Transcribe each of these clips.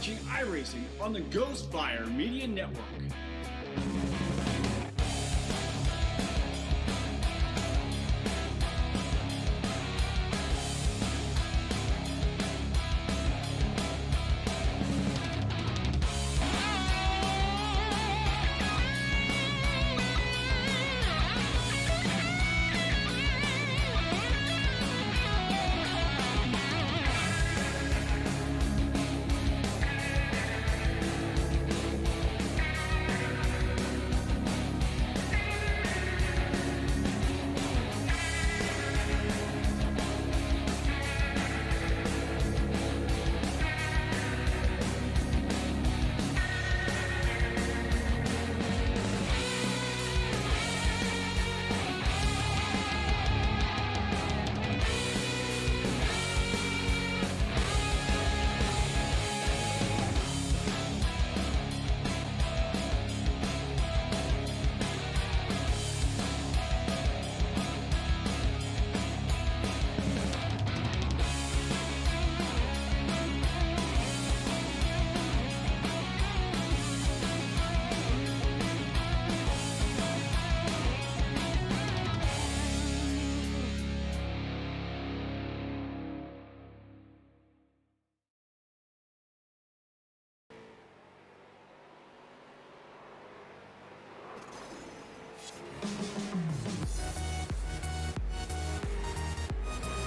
watching iRacing on the Ghostfire Media Network.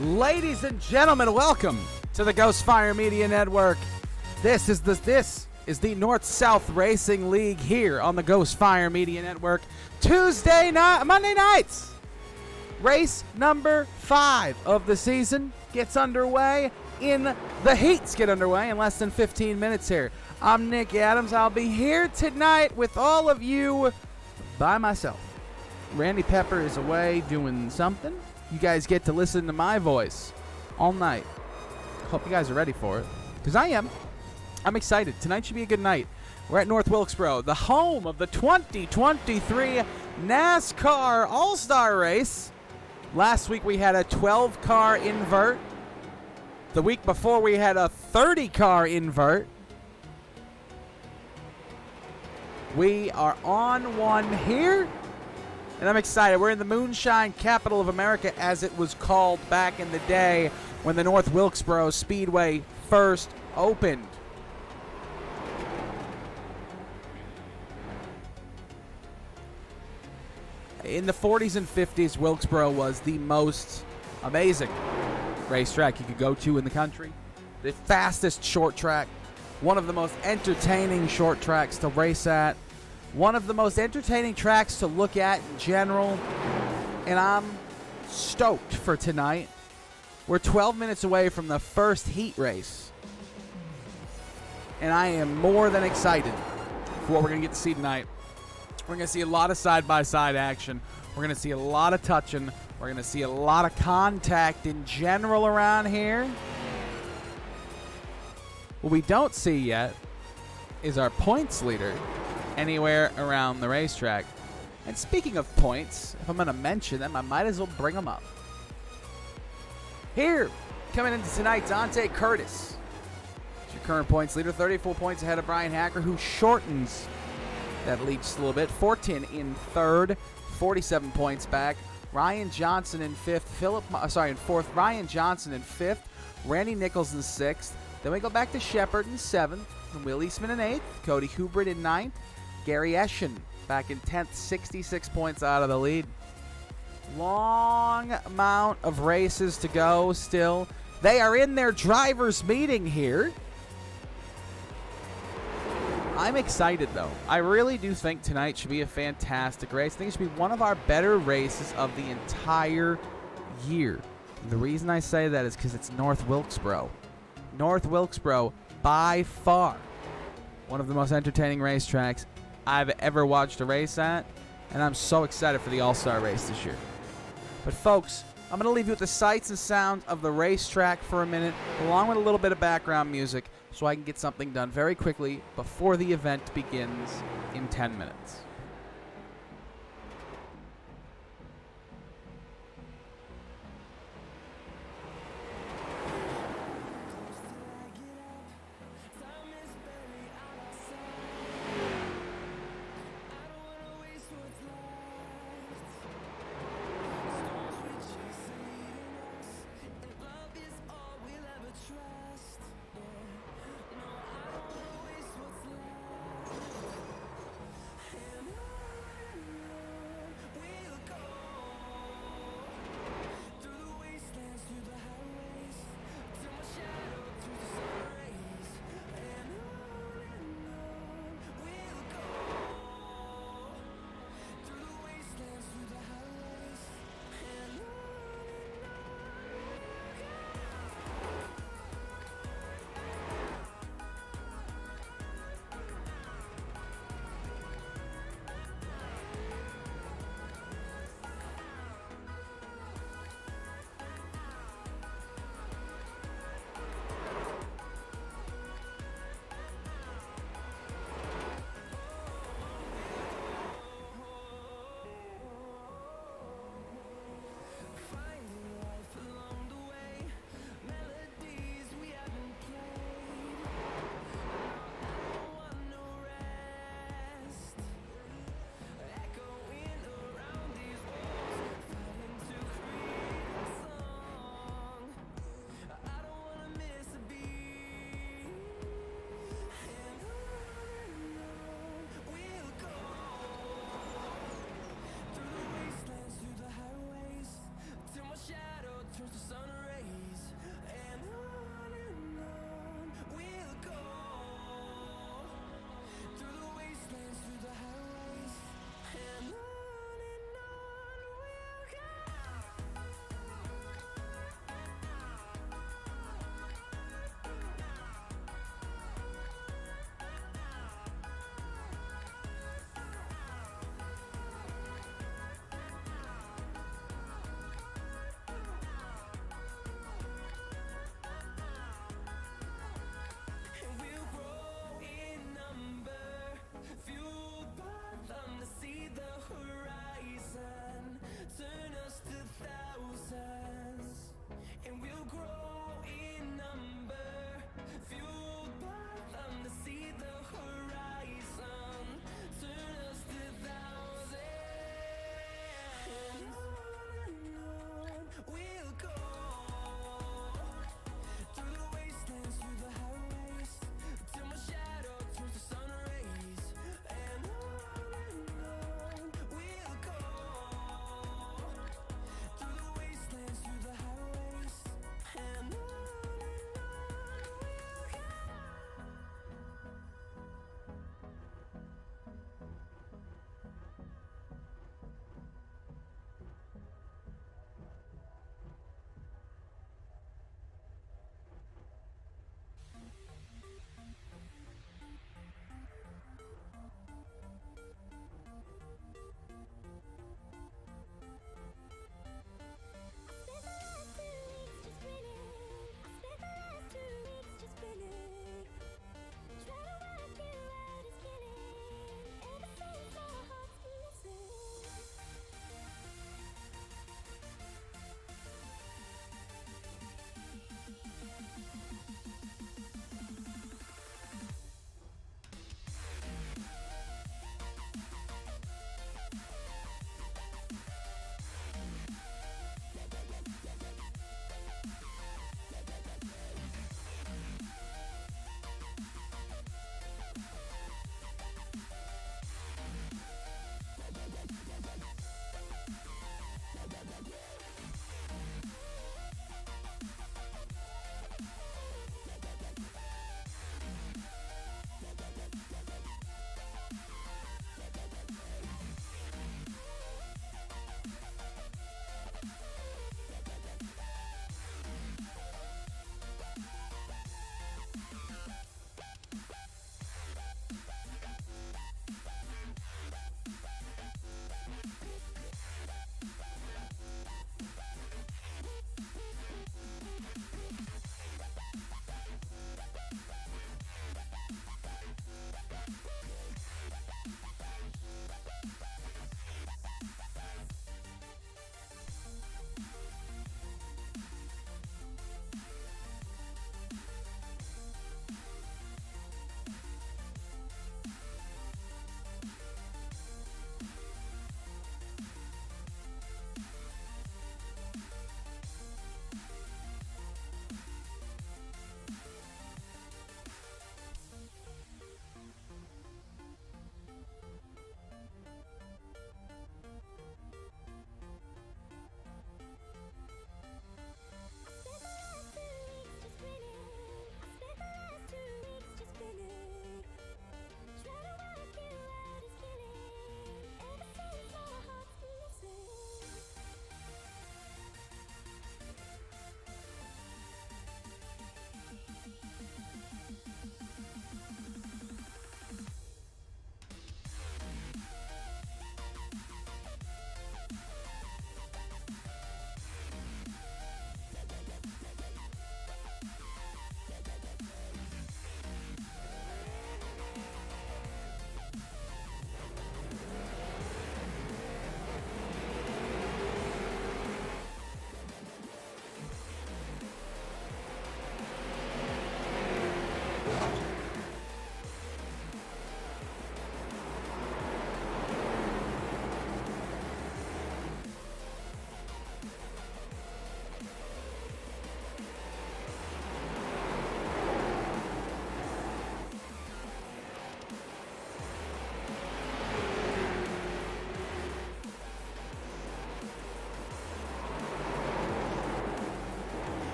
Ladies and gentlemen, welcome to the Ghostfire Media Network. This is the North-South Racing League here on the Ghostfire Media Network. Monday nights. Race number 5 of the season gets underway. The heats get underway in less than 15 minutes here. I'm Nick Adams. I'll be here tonight with all of you by myself. Randy Pepper is away doing something. You guys get to listen to my voice all night. Hope you guys are ready for it, because I am. I'm excited. Tonight should be a good night. We're at North Wilkesboro, the home of the 2023 NASCAR All-Star Race. Last week we had a 12-car invert. The week before we had a 30-car invert. We are on one here. And I'm excited. We're in the Moonshine Capital of America, as it was called back in the day when the North Wilkesboro Speedway first opened. In the 40s and 50s, Wilkesboro was the most amazing racetrack you could go to in the country. The fastest short track. One of the most entertaining short tracks to race at. One of the most entertaining tracks to look at in general, and I'm stoked for tonight. We're 12 minutes away from the first heat race, and I am more than excited for what we're going to get to see tonight. We're going to see a lot of side-by-side action. We're going to see a lot of touching. We're going to see a lot of contact in general around here. What we don't see yet is our points leader anywhere around the racetrack. And speaking of points, if I'm going to mention them, I might as well bring them up. Here, coming into tonight, Dante Curtis is your current points leader, 34 points ahead of Brian Hacker, who shortens that lead just a little bit. 14 in third, 47 points back. Ryan Johnson in fifth. In fourth. Ryan Johnson in fifth. Randy Nichols in sixth. Then we go back to Shepard in seventh. Will Eastman in eighth. Cody Hubert in ninth. Gary Eschen back in 10th, 66 points out of the lead. Long amount of races to go still. They are in their drivers' meeting here. I'm excited, though. I really do think tonight should be a fantastic race. I think it should be one of our better races of the entire year. And the reason I say that is because it's North Wilkesboro. North Wilkesboro, by far, one of the most entertaining racetracks I've ever watched a race at, and I'm so excited for the All-Star race this year. But folks, I'm going to leave you with the sights and sounds of the racetrack for a minute, along with a little bit of background music, so I can get something done very quickly before the event begins in 10 minutes.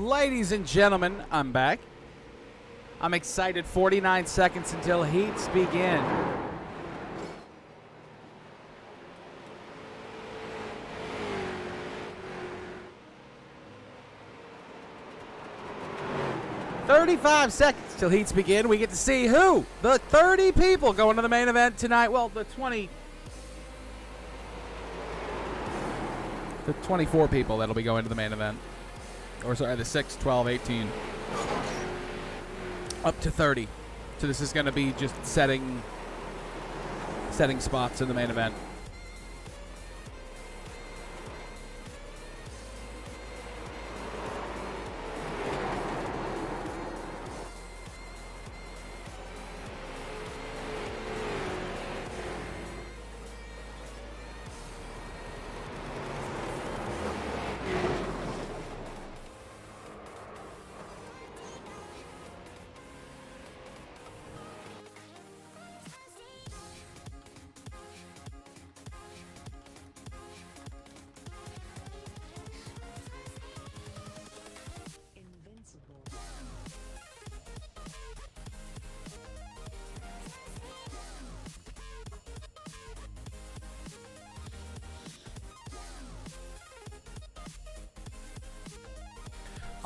Ladies and gentlemen, I'm back. I'm excited. 49 seconds until heats begin. $35 seconds till heats begin. We get to see who? The 30 people going to the main event tonight. Well, the 24 people that'll be going to the main event. Or sorry, the 6, 12, 18. Up to 30. So this is going to be just setting spots in the main event.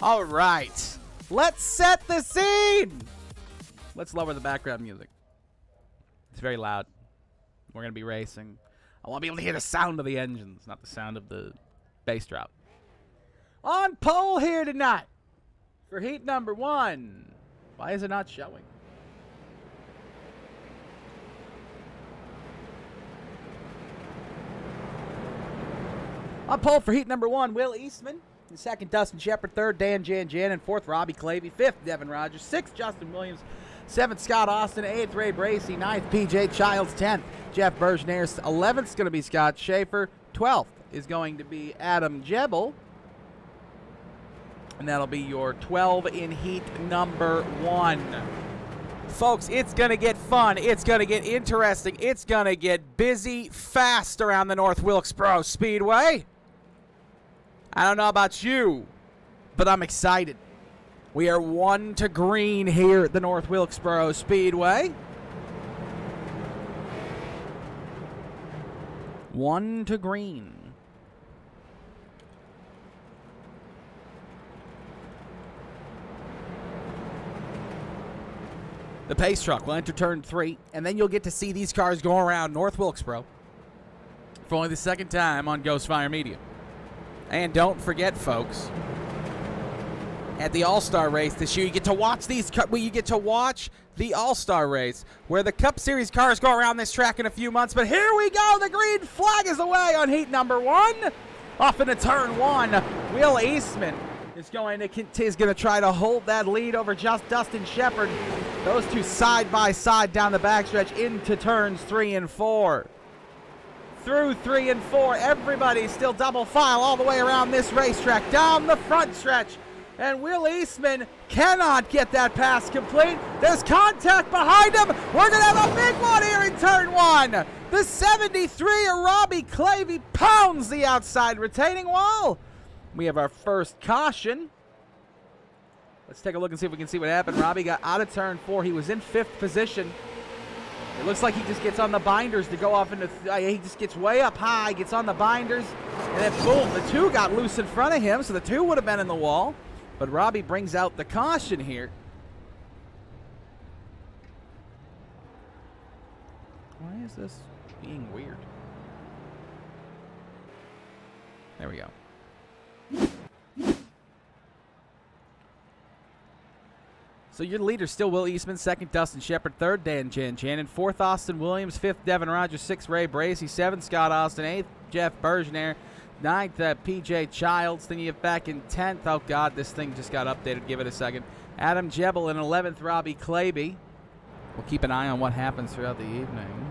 All right, let's set the scene. Let's lower the background music. It's very loud. We're going to be racing. I want to be able to hear the sound of the engines, not the sound of the bass drop. On pole here tonight for heat number 1. Why is it not showing? On pole for heat number 1, Will Eastman. In second, Dustin Shepard. Third, Dan Jan. And fourth, Robbie Clavey. Fifth, Devin Rogers. Sixth, Justin Williams. Seventh, Scott Austin. Eighth, Ray Bracey. Ninth, PJ Childs. 10th, Jeff Bergner. 11th is going to be Scott Schaefer. 12th is going to be Adam Jebel. And that'll be your 12 in heat number 1. Folks, it's going to get fun. It's going to get interesting. It's going to get busy fast around the North Wilkesboro Speedway. I don't know about you, but I'm excited. We are 1 to green here at the North Wilkesboro Speedway. 1 to green. The pace truck will enter turn 3, and then you'll get to see these cars go around North Wilkesboro for only the second time on Ghost Fire Media. And don't forget, folks, at the All-Star race this year, you get to watch the All-Star race where the Cup Series cars go around this track in a few months. But here we go. The green flag is away on heat number 1. Off into turn 1, Will Eastman is going to try to hold that lead over just Dustin Shepard. Those two side by side down the backstretch into turns 3 and 4. Through 3 and 4, everybody still double file all the way around this racetrack, down the front stretch. And Will Eastman cannot get that pass complete. There's contact behind him. We're going to have a big one here in turn 1. The 73 Robbie Clavey pounds the outside retaining wall. We have our first caution. Let's take a look and see if we can see what happened. Robbie got out of turn 4. He was in 5th position. It looks like he just gets on the binders to go off into... he just gets way up high, gets on the binders, and then boom, the 2 got loose in front of him, so the 2 would have been in the wall. But Robbie brings out the caution here. Why is this being weird? There we go. So your leader still Will Eastman, second Dustin Shepard, third Dan Jan, fourth Austin Williams, fifth Devin Rogers, sixth Ray Bracey, seventh Scott Austin, eighth Jeff Bergner, ninth PJ Childs. Then you have back in 10th. Oh God, this thing just got updated. Give it a second. Adam Jebel in 11th. Robbie Clavey. We'll keep an eye on what happens throughout the evening.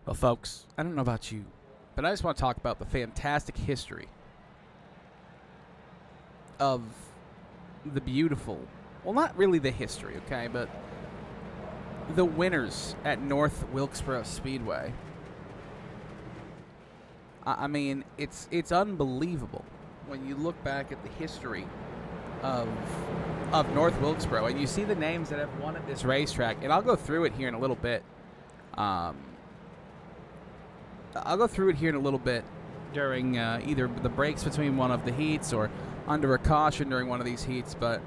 Well, folks, I don't know about you, but I just want to talk about the fantastic history of the beautiful, well, not really the history, okay, but the winners at North Wilkesboro Speedway. I mean, it's unbelievable when you look back at the history of North Wilkesboro and you see the names that have won at this racetrack. And I'll go through it here in a little bit. During either the breaks between one of the heats or under a caution during one of these heats. But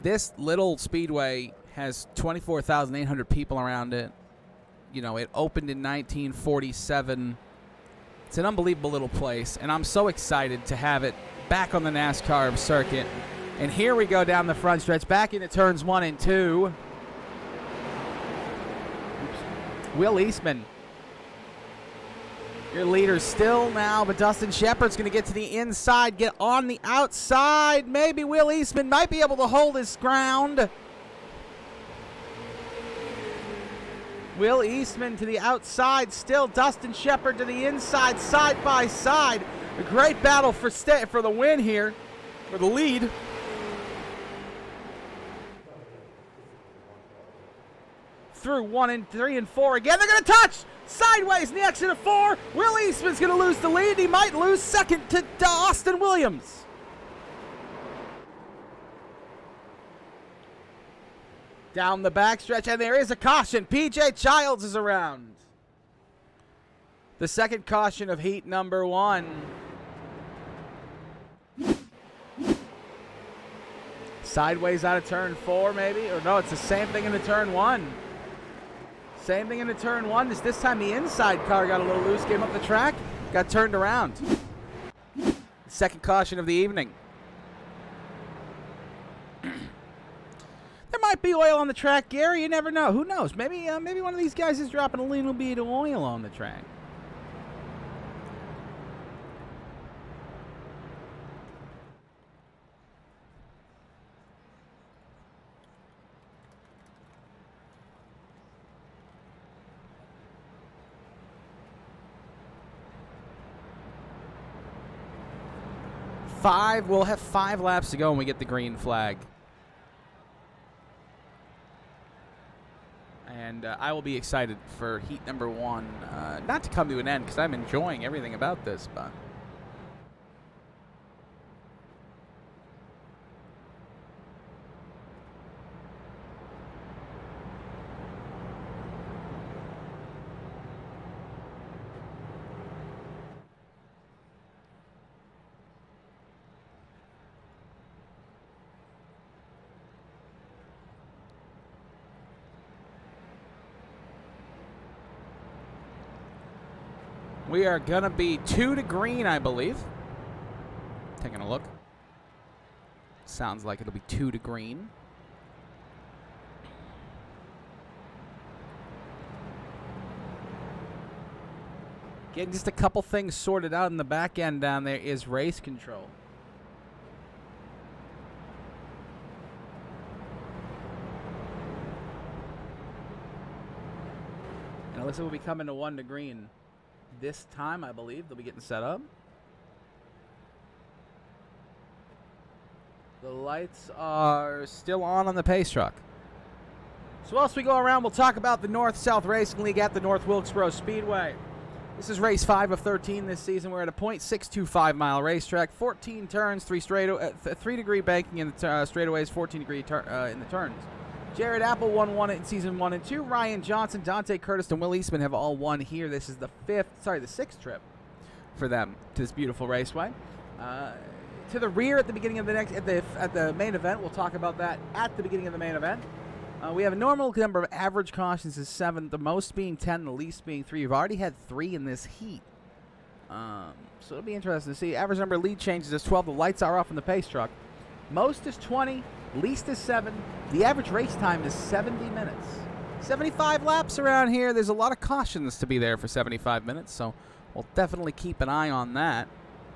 this little speedway has 24,800 people around it. You know, it opened in 1947. It's an unbelievable little place, and I'm so excited to have it back on the NASCAR circuit. And here we go down the front stretch, back into turns 1 and 2. Will Eastman, your leader still now, but Dustin Shepard's going to get to the inside, get on the outside. Maybe Will Eastman might be able to hold his ground. Will Eastman to the outside, still Dustin Shepard to the inside, side by side. A great battle for the win here, for the lead. Through 1 and 3 and 4 again. They're going to touch sideways in the exit of 4. Will Eastman's going to lose the lead. He might lose second to Austin Williams. Down the backstretch, and there is a caution. P.J. Childs is around. The second caution of heat number 1. Sideways out of turn 4, maybe? Or no, it's the same thing into turn 1. Same thing into turn 1. This time the inside car got a little loose, came up the track, got turned around. Second caution of the evening. There might be oil on the track, Gary. You never know. Who knows? Maybe one of these guys is dropping a little bit of oil on the track. We'll have 5 laps to go when we get the green flag. And I will be excited for heat number 1. Not to come to an end, because I'm enjoying everything about this, but... we are going to be 2 to green, I believe. Taking a look. Sounds like it'll be 2 to green. Getting just a couple things sorted out in the back end down there is race control. And it looks like we'll be coming to 1 to green. This time, I believe, they'll be getting set up. The lights are still on the pace truck. So as we go around, we'll talk about the North-South Racing League at the North Wilkesboro Speedway. This is race 5 of 13 this season. We're at a .625-mile racetrack, 14 turns, 3-degree banking in the straightaways, 14-degree in the turns. Jared Apple won in season 1 and 2. Ryan Johnson, Dante Curtis, and Will Eastman have all won here. This is the 6th trip for them to this beautiful raceway. To the rear at the beginning of at the main event. We'll talk about that at the beginning of the main event. We have a normal number of average cautions is 7, the most being 10, the least being 3. We've already had 3 in this heat. So it'll be interesting to see. Average number of lead changes is 12. The lights are off in the pace truck. Most is 20. Least is 7. The average race time is 70 minutes. 75 laps around here. There's a lot of cautions to be there for 75 minutes, so we'll definitely keep an eye on that.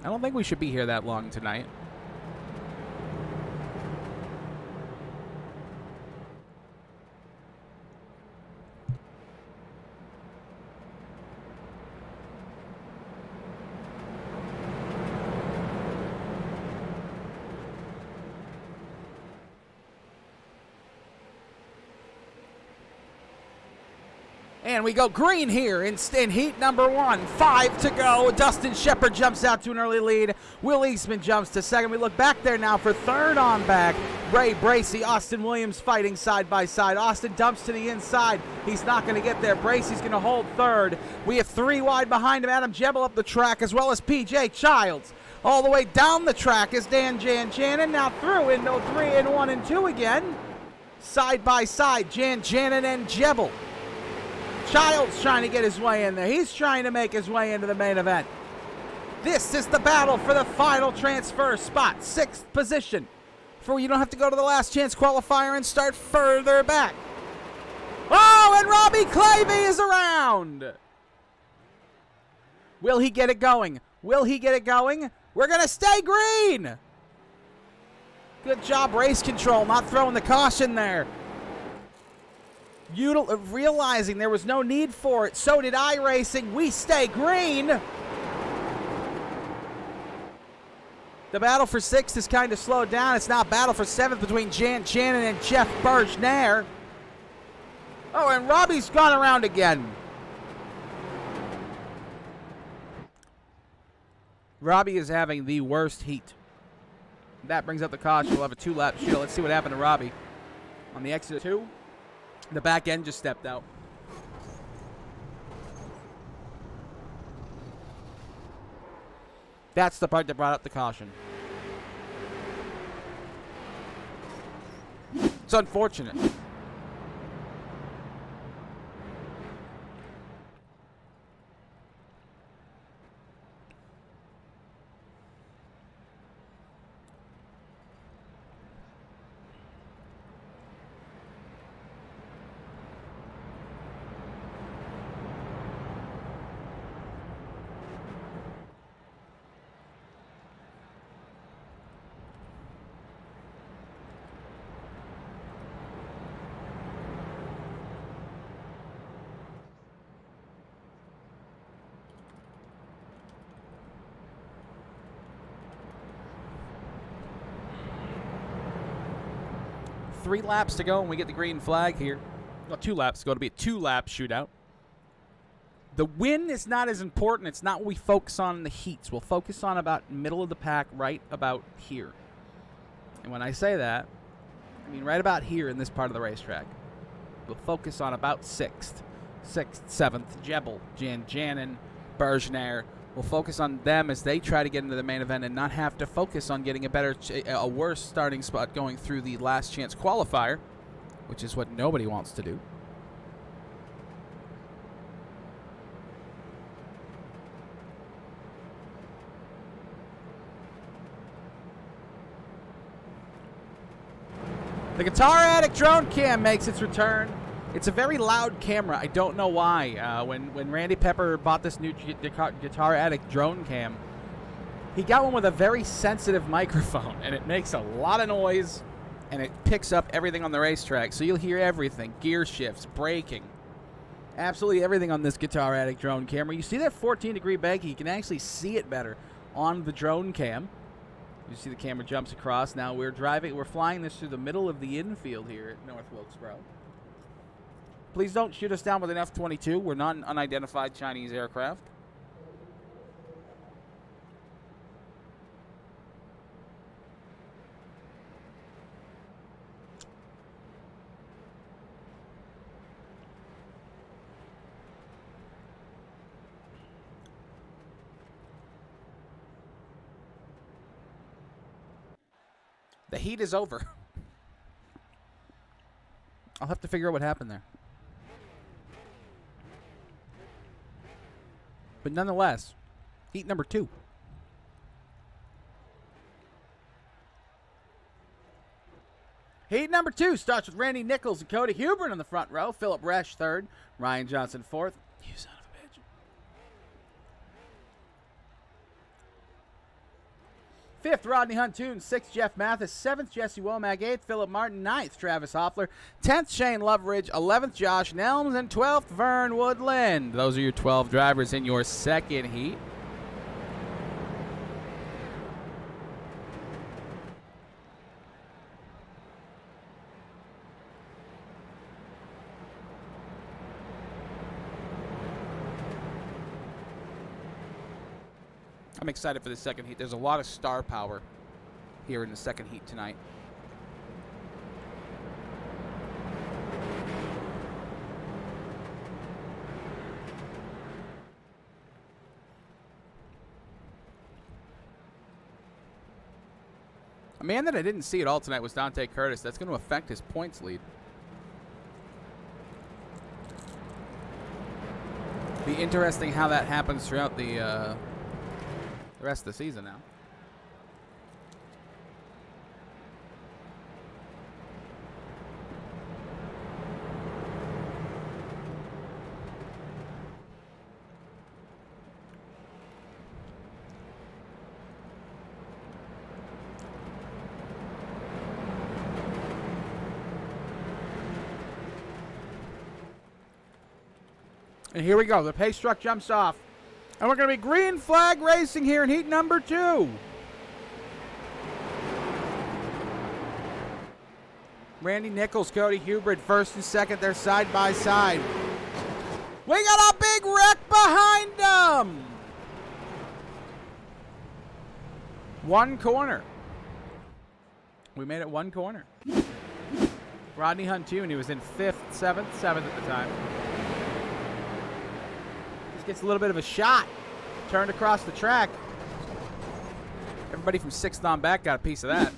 I don't think we should be here that long tonight. And we go green here in heat number 1. 5 to go. Dustin Shepard jumps out to an early lead. Will Eastman jumps to second. We look back there now for third on back. Ray Bracey, Austin Williams fighting side by side. Austin dumps to the inside. He's not going to get there. Bracey's going to hold third. We have 3 wide behind him. Adam Jebel up the track, as well as P.J. Childs. All the way down the track is Dan Janjanin. Now through into 3 and 1 and 2 again. Side by side, Janjanin and Jebel. Childs trying to get his way in there. He's trying to make his way into the main event. This is the battle for the final transfer spot. 6th position. For you don't have to go to the last chance qualifier and start further back. Oh, and Robbie Clavey is around. Will he get it going? Will he get it going? We're going to stay green. Good job, race control, not throwing the caution there. Realizing there was no need for it, so did iRacing. We stay green. The battle for 6th is kind of slowed down. It's now a battle for 7th between Shannon and Jeff Bergner. Oh, and Robbie's gone around again. Robbie is having the worst heat. That brings up the caution. We'll have a 2-lap shield. Let's see what happened to Robbie. On the exit 2, the back end just stepped out. That's the part that brought up the caution. It's unfortunate. Three laps to go and we get the green flag here. Well, 2 laps to go. It'll be a 2-lap shootout. The win is not as important. It's not what we focus on in the heats. We'll focus on about middle of the pack, right about here. And when I say that, I mean right about here in this part of the racetrack. We'll focus on about 6th, 7th, Jebel, Janjanin, Bergner. We'll focus on them as they try to get into the main event and not have to focus on getting a worse starting spot going through the last chance qualifier, which is what nobody wants to do. The Guitar Addict drone cam makes its return. It's a very loud camera. I don't know why. When Randy Pepper bought this new Guitar Addict drone cam, he got one with a very sensitive microphone, and it makes a lot of noise, and it picks up everything on the racetrack. So you'll hear everything, gear shifts, braking, absolutely everything on this Guitar Addict drone camera. You see that 14-degree banking? You can actually see it better on the drone cam. You see the camera jumps across. Now we're flying this through the middle of the infield here at North Wilkesboro. Please don't shoot us down with an F-22. We're not an unidentified Chinese aircraft. The heat is over. I'll have to figure out what happened there. But nonetheless, heat number 2. Heat number 2 starts with Randy Nichols and Cody Hubert in the front row. Philip Resch third. Ryan Johnson fourth. You son of a bitch. Fifth, Rodney Huntoon. Sixth, Jeff Mathis. Seventh, Jesse Womack. Eighth, Philip Martin. Ninth, Travis Hoffler. 10th, Shane Loveridge. 11th, Josh Nelms. And 12th, Vern Woodland. Those are your 12 drivers in your second heat. I'm excited for the second heat. There's a lot of star power here in the second heat tonight. A man that I didn't see at all tonight was Dante Curtis. That's going to affect his points lead. Be interesting how that happens throughout the rest of the season now. And here we go. The pace truck jumps off. And we're going to be green flag racing here in heat number 2. Randy Nichols, Cody Hubert, first and second. They're side by side. We got a big wreck behind them. One corner. We made it one corner. Rodney Huntoon, he was in 5th, 7th at the time. Gets a little bit of a shot. Turned across the track. Everybody from 6th on back got a piece of that.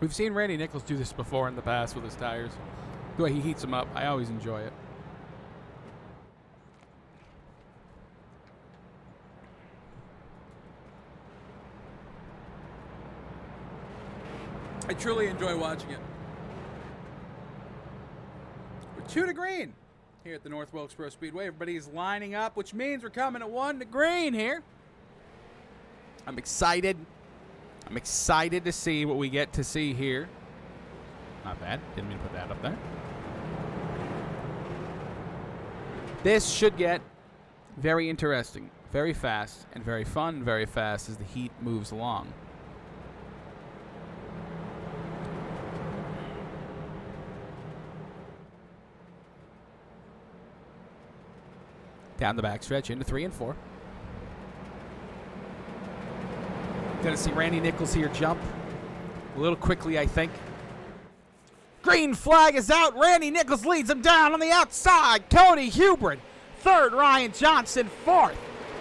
We've seen Randy Nichols do this before in the past with his tires. The way he heats them up, I always enjoy it. I truly enjoy watching it. We're 2 to green here at the North Wilkesboro Speedway. Everybody's lining up, which means we're coming at 1 to green here. I'm excited. I'm excited to see what we get to see here. Not bad. Didn't mean to put that up there. This should get very interesting, very fast, and very fun very fast as the heat moves along. Down the backstretch into 3 and 4. Going to see Randy Nichols here jump a little quickly, I think. Green flag is out. Randy Nichols leads him down on the outside. Cody Hubert, 3rd. Ryan Johnson, 4th.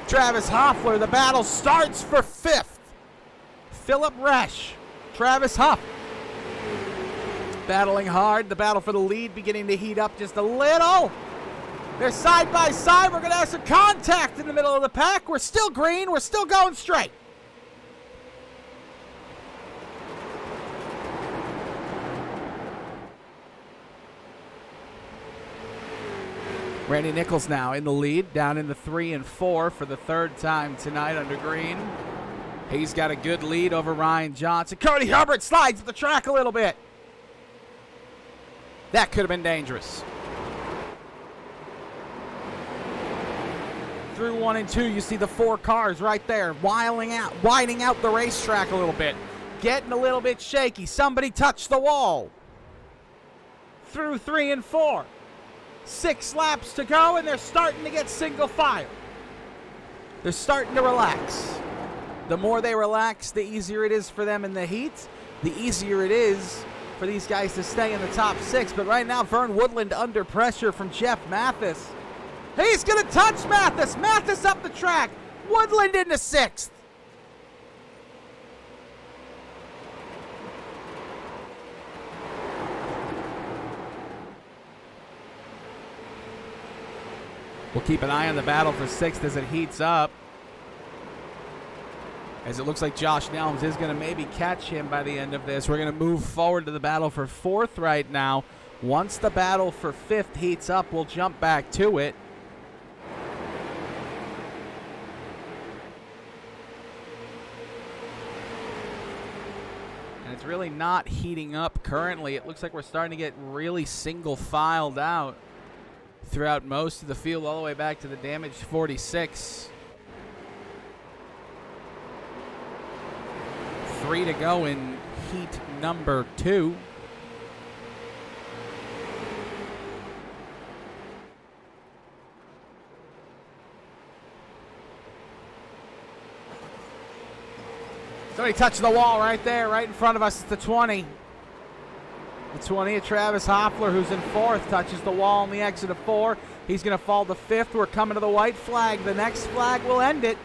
Travis Hoffler, the battle starts for 5th. Philip Resch, Travis Huff. Battling hard. The battle for the lead beginning to heat up just a little. They're side by side. We're going to have some contact in the middle of the pack. We're still green. We're still going straight. Randy Nichols now in the lead, down in the 3 and 4 for the 3rd time tonight under green. He's got a good lead over Ryan Johnson. Cody Hubbard slides the track a little bit. That could have been dangerous. Through 1 and 2, you see the 4 cars right there, widening out the racetrack a little bit. Getting a little bit shaky. Somebody touched the wall. Through 3 and 4. 6 laps to go, and they're starting to get single file. They're starting to relax. The more they relax, the easier it is for them in the heat. the easier it is for these guys to stay in the top 6. But right now, Vern Woodland under pressure from Jeff Mathis. He's going to touch Mathis. Mathis up the track. Woodland into 6th. We'll keep an eye on the battle for 6th as it heats up, as it looks like Josh Nelms is going to maybe catch him by the end of this. We're going to move forward to the battle for 4th right now. Once the battle for 5th heats up, we'll jump back to it. And it's really not heating up currently. It looks like we're starting to get really single-filed out throughout most of the field, all the way back to the damaged 46. 3 to go in heat number 2. Somebody touched the wall right there, right in front of us. It's the 20. The 20 of Travis Hoffler, who's in 4th, touches the wall on the exit of 4. He's going to fall to 5th. We're coming to the white flag. The next flag will end it.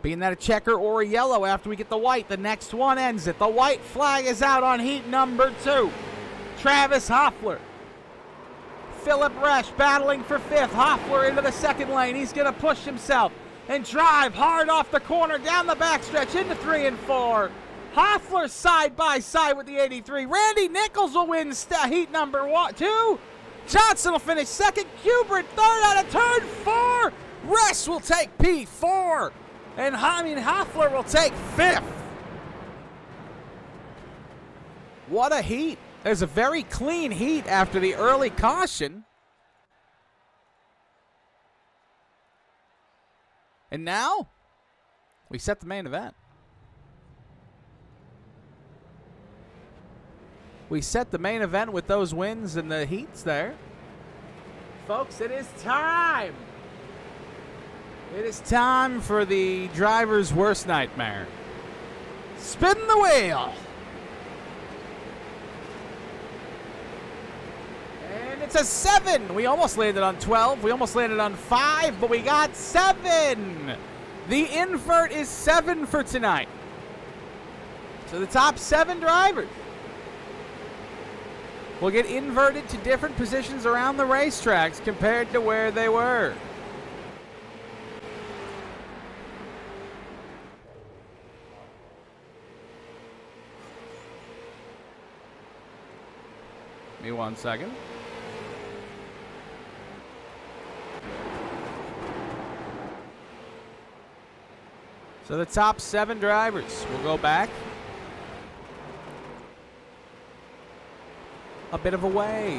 Being that a checker or a yellow after we get the white, the next one ends it. The white flag is out on heat number 2. Travis Hoffler. Philip Resch battling for 5th. Hoffler into the 2nd lane. He's going to push himself and drive hard off the corner, down the backstretch, into 3 and 4. Hoffler side by side with the 83. Randy Nichols will win heat number 2. Johnson will finish 2nd. Kubert 3rd out of turn 4. Resch will take P4. And Hoffler will take 5th. What a heat. There's a very clean heat after the early caution. And now, we set the main event. We set the main event with those wins and the heats there. Folks, it is time. It is time for the driver's worst nightmare. Spin the wheel. And it's a 7. We almost landed on 12. We almost landed on 5, but we got 7. The invert is 7 for tonight. So the top 7 drivers will get inverted to different positions around the racetracks compared to where they were. Give me 1 second. So the top 7 drivers will go back a bit of a ways.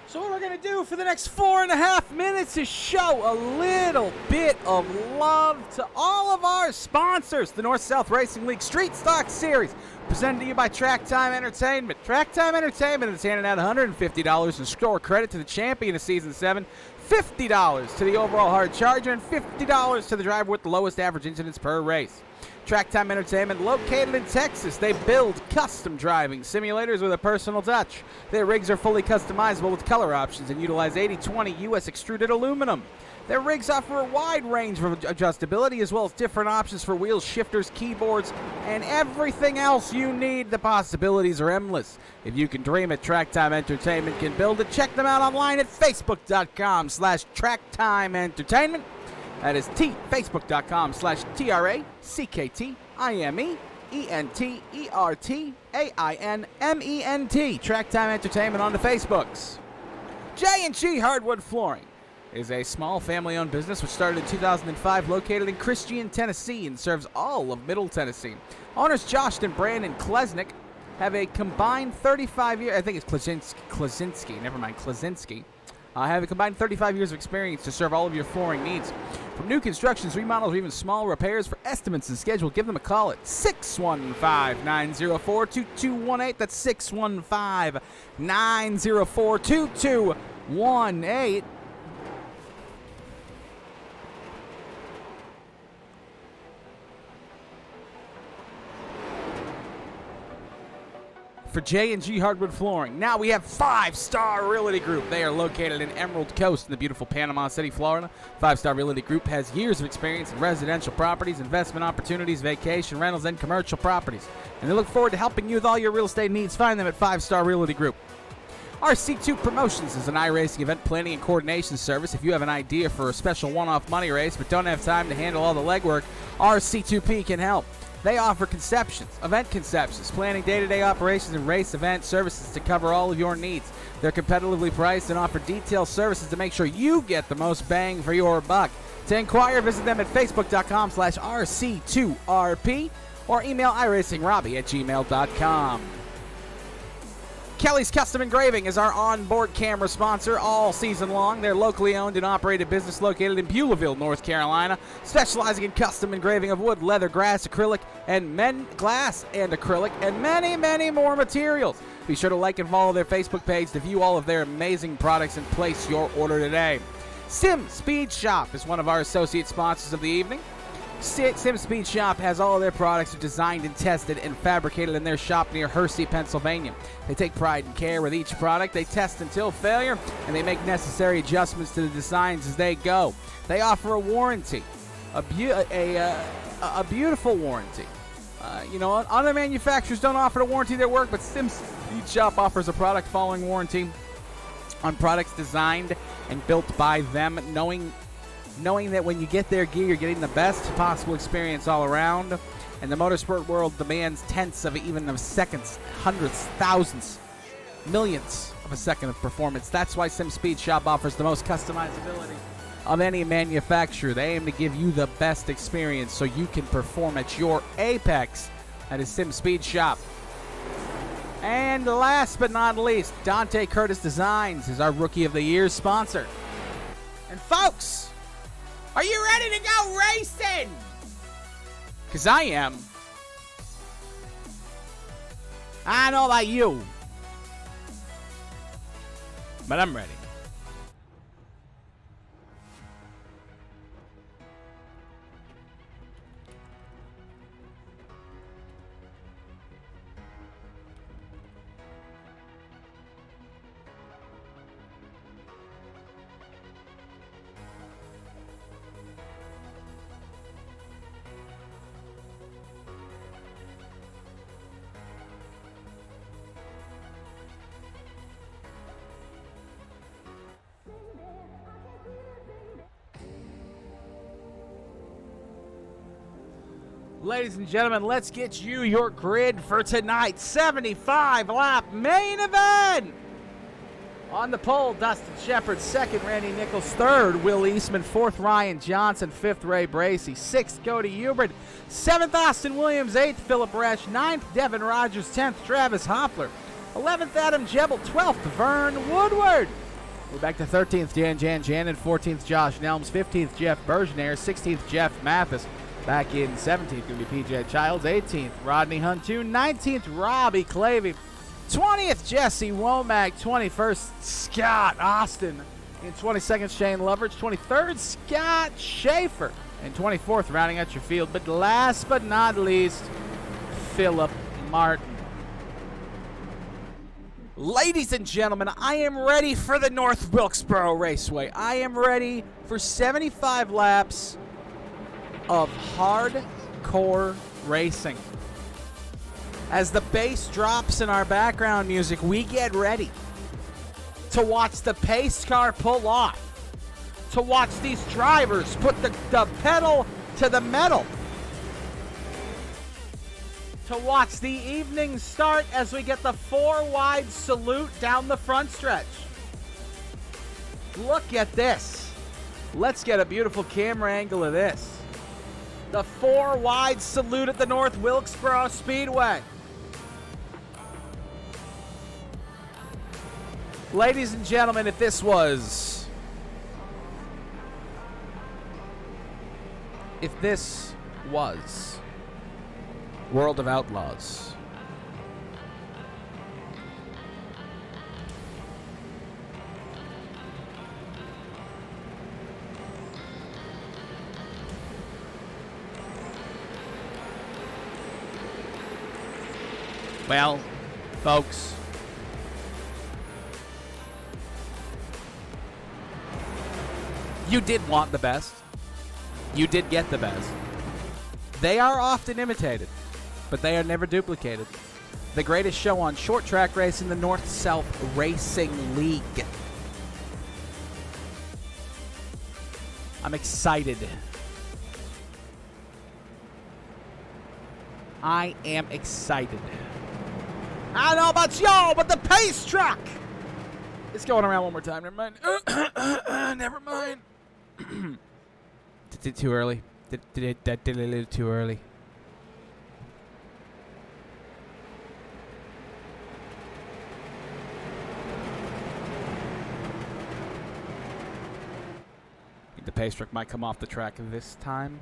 So what we're going to do for the next 4.5 minutes is show a little bit of love to all of our sponsors. The North-South Racing League Street Stock Series, presented to you by Track Time Entertainment. Track Time Entertainment is handing out $150 in store credit to the champion of Season 7, $50 to the overall hard charger, and $50 to the driver with the lowest average incidents per race. Track Time Entertainment, located in Texas, they build custom driving simulators with a personal touch. Their rigs are fully customizable with color options and utilize 80/20 U.S. extruded aluminum. Their rigs offer a wide range of adjustability as well as different options for wheels, shifters, keyboards, and everything else you need. The possibilities are endless. If you can dream it, Track Time Entertainment can build it. Check them out online at facebook.com/Tracktime Entertainment. That is Facebook.com/TRACKTIMEENTERTAINMENT. Track Time Entertainment on the Facebooks. J&G Hardwood Flooring is a small family-owned business which started in 2005, located in Christian, Tennessee, and serves all of Middle Tennessee. Owners Josh and Brandon Klesnick have a combined 35-year, I think it's Klasinski, never mind, Klasinski, have a combined 35 years of experience to serve all of your flooring needs. From new constructions, remodels, or even small repairs, for estimates and schedule, give them a call at 615-904-2218. That's 615-904-2218. For J&G Hardwood Flooring. Now we have 5 Star Realty Group. They are located in Emerald Coast in the beautiful Panama City, Florida. 5 Star Realty Group has years of experience in residential properties, investment opportunities, vacation rentals, and commercial properties. And they look forward to helping you with all your real estate needs. Find them at 5 Star Realty Group. RC2 Promotions is an iRacing event planning and coordination service. If you have an idea for a special one-off money race but don't have time to handle all the legwork, RC2P can help. They offer event conceptions, planning day-to-day operations, and race event services to cover all of your needs. They're competitively priced and offer detailed services to make sure you get the most bang for your buck. To inquire, visit them at facebook.com/RC2RP or email iRacingRobbie@gmail.com. Kelly's Custom Engraving is our onboard camera sponsor all season long. They're locally owned and operated business located in Beulahville, North Carolina, specializing in custom engraving of wood, leather, glass, and acrylic, and many, many more materials. Be sure to like and follow their Facebook page to view all of their amazing products and place your order today. Sim Speed Shop is one of our associate sponsors of the evening. Sim Speed Shop has all of their products designed and tested and fabricated in their shop near Hersey, Pennsylvania. They take pride and care with each product. They test until failure, and they make necessary adjustments to the designs as they go. They offer a warranty, a beautiful warranty. Other manufacturers don't offer to warranty their work, but Sim Speed Shop offers a product following warranty on products designed and built by them, knowing that when you get their gear, you're getting the best possible experience all around. And the motorsport world demands tenths of even of seconds, hundreds, thousands, millions of a second of performance. That's why Sim Speed Shop offers the most customizability of any manufacturer. They aim to give you the best experience so you can perform at your apex. That is Sim Speed Shop. And last but not least, Dante Curtis Designs is our Rookie of the Year sponsor. And folks, are you ready to go racing? Because I am. I don't know about you, but I'm ready. Ladies and gentlemen, let's get you your grid for tonight's 75-lap main event. On the pole, Dustin Shepard. Second, Randy Nichols. Third, Will Eastman. Fourth, Ryan Johnson. Fifth, Ray Bracey. Sixth, Cody Hubert. Seventh, Austin Williams. Eighth, Philip Resch. Ninth, Devin Rogers. 10th, Travis Hoppler. 11th, Adam Jebel. 12th, Vern Woodward. We're back to 13th, Jan Jannon. 14th, Josh Nelms. 15th, Jeff Bergenair. 16th, Jeff Mathis. Back in 17th, going to be PJ Childs. 18th, Rodney Huntoon. 19th, Robbie Clavey. 20th, Jesse Womack. 21st, Scott Austin. In 22nd, Shane Loveridge. 23rd, Scott Schaefer. And 24th, rounding out your field. But last but not least, Philip Martin. Ladies and gentlemen, I am ready for the North Wilkesboro Raceway. I am ready for 75 laps of hardcore racing. As the bass drops in our background music, we get ready to watch the pace car pull off, to watch these drivers put the pedal to the metal, to watch the evening start as we get the 4-wide salute down the front stretch. Look at this. Let's get a beautiful camera angle of this. The 4-wide salute at the North Wilkesboro Speedway. Ladies and gentlemen, if this was World of Outlaws, well, folks, you did want the best. You did get the best. They are often imitated, but they are never duplicated. The greatest show on short track racing, the North-South Racing League. I'm excited. I am excited. I don't know about y'all, but the pace truck is going around one more time. Never mind. Never mind. Did it too early. Did a little too early. The pace truck might come off the track this time.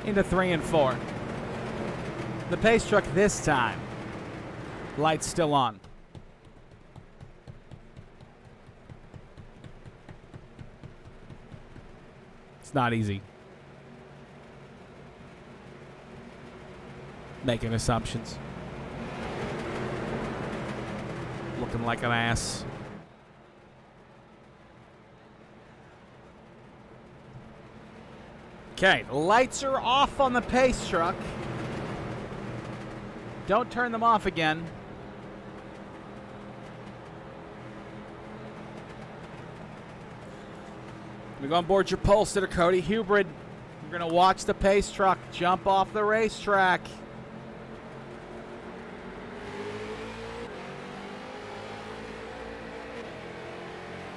Into 3 and 4. The pace truck this time. Lights still on. It's not easy. Making assumptions. Looking like an ass. Okay, the lights are off on the pace truck. Don't turn them off again. We're going to board your pole sitter, Cody Hubrid. We're going to watch the pace truck jump off the racetrack.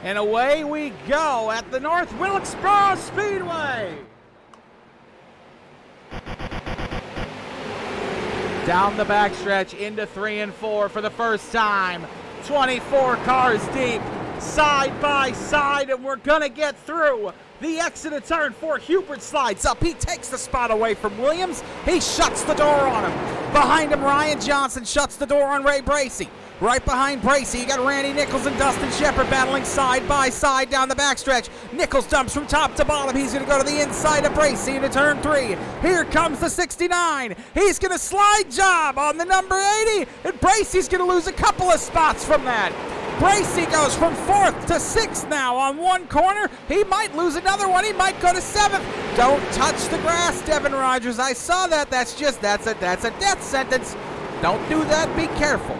And away we go at the North Wilkseboro Speedway. Down the backstretch into 3 and 4 for the first time. 24 cars deep, side by side, and we're going to get through the exit of turn 4. Hubert slides up. He takes the spot away from Williams. He shuts the door on him. Behind him, Ryan Johnson shuts the door on Ray Bracey. Right behind Bracey, you got Randy Nichols and Dustin Shepard battling side by side down the backstretch. Nichols dumps from top to bottom. He's going to go to the inside of Bracey into turn 3. Here comes the 69. He's going to slide job on the number 80, and Bracey's going to lose a couple of spots from that. Bracey goes from 4th to 6th now on one corner. He might lose another one. He might go to 7th. Don't touch the grass, Devin Rogers. I saw that. That's a death sentence. Don't do that. Be careful.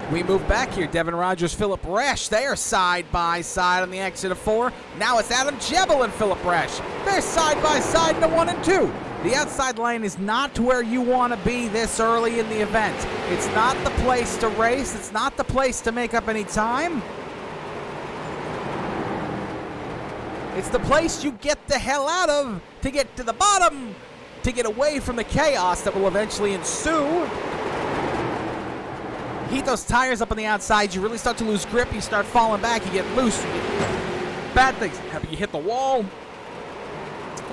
We move back here. Devin Rogers, Philip Resch. They are side by side on the exit of 4. Now it's Adam Jebel and Philip Resch. They're side by side into 1 and 2. The outside lane is not where you want to be this early in the event. It's not the place to race. It's not the place to make up any time. It's the place you get the hell out of to get to the bottom, to get away from the chaos that will eventually ensue. Heat those tires up on the outside, you really start to lose grip, you start falling back, you get loose, you get bad things happen. You hit the wall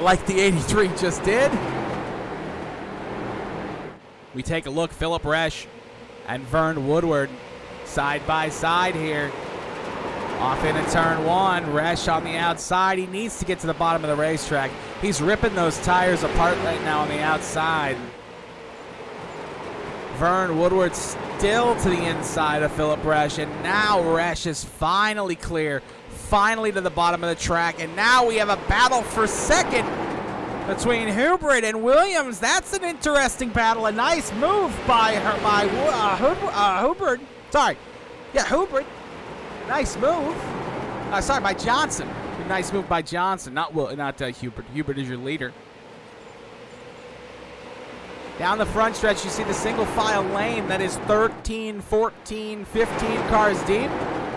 like the 83 just did. We take a look, Philip Resch and Vern Woodward side by side here. Off into turn 1, Resch on the outside. He needs to get to the bottom of the racetrack. He's ripping those tires apart right now on the outside. Vern Woodward still to the inside of Philip Resch, and now Resch is finally clear, finally to the bottom of the track, and now we have a battle for second between Hubert and Williams. That's an interesting battle. A nice move by Hubert. Sorry. Yeah, Hubert. Nice move. Sorry, by Johnson. Nice move by Johnson, not Hubert. Hubert is your leader. Down the front stretch, you see the single file lane that is 13, 14, 15 cars deep.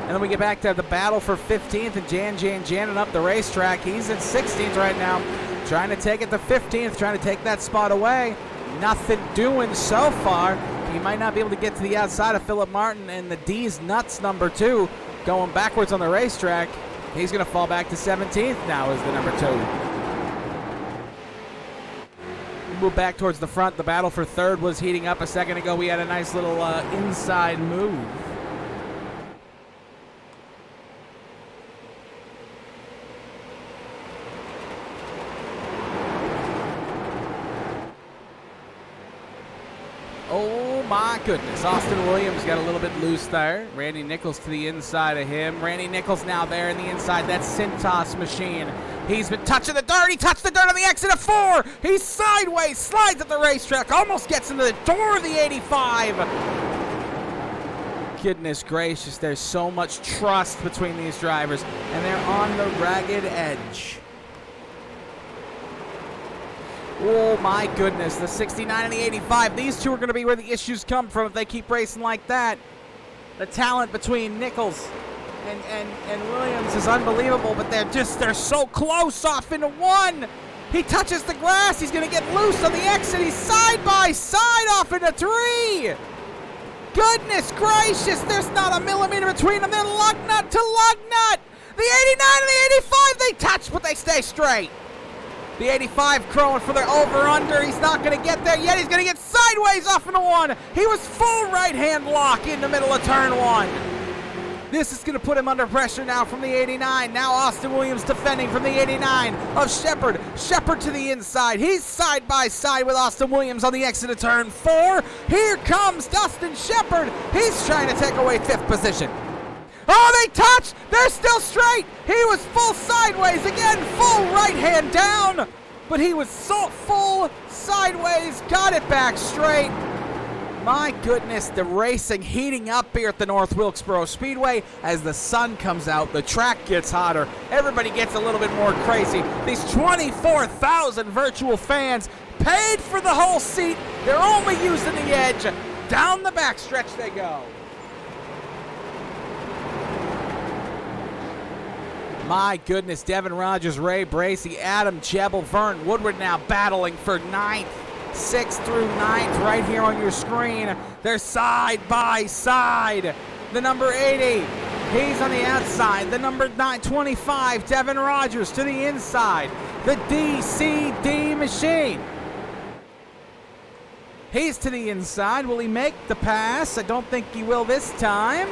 And then we get back to the battle for 15th, and Jan up the racetrack. He's in 16th right now, trying to take it to 15th, trying to take that spot away. Nothing doing so far. He might not be able to get to the outside of Philip Martin, and the D's Nuts number 2 going backwards on the racetrack. He's going to fall back to 17th now as the number 2. Move back towards the front. The battle for 3rd was heating up a second ago. We had a nice little inside move. Oh my goodness. Austin Williams got a little bit loose there. Randy Nichols to the inside of him. Randy Nichols now there in the inside. That Cintas machine. He's been touching the dirt. He touched the dirt on the exit of 4. He's sideways, slides at the racetrack, almost gets into the door of the 85. Goodness gracious, there's so much trust between these drivers, and they're on the ragged edge. Oh my goodness, the 69 and the 85. These two are going to be where the issues come from if they keep racing like that. The talent between Nichols and Williams is unbelievable, but they're so close off into 1. He touches the grass. He's going to get loose on the exit. He's side by side off into 3. Goodness gracious, there's not a millimeter between them. They're lug nut to lug nut. The 89 and the 85, they touch, but they stay straight. The 85 crowing for the over-under. He's not going to get there yet. He's going to get sideways off into 1. He was full right-hand lock in the middle of turn 1. This is going to put him under pressure now from the 89. Now Austin Williams defending from the 89 of Shepard. Shepard to the inside. He's side by side with Austin Williams on the exit of turn 4. Here comes Dustin Shepard. He's trying to take away 5th position. Oh, they touched. They're still straight. He was full sideways again, full right hand down. But he was so full sideways, got it back straight. My goodness, the racing heating up here at the North Wilkesboro Speedway. As the sun comes out, the track gets hotter. Everybody gets a little bit more crazy. These 24,000 virtual fans paid for the whole seat. They're only using the edge. Down the backstretch they go. My goodness, Devin Rogers, Ray Bracey, Adam Jebel, Vern Woodward now battling for 9th. 6th through 9th right here on your screen. They're side by side. The number 80, he's on the outside. The number 925, Devin Rogers to the inside. The DCD machine. He's to the inside. Will he make the pass? I don't think he will this time.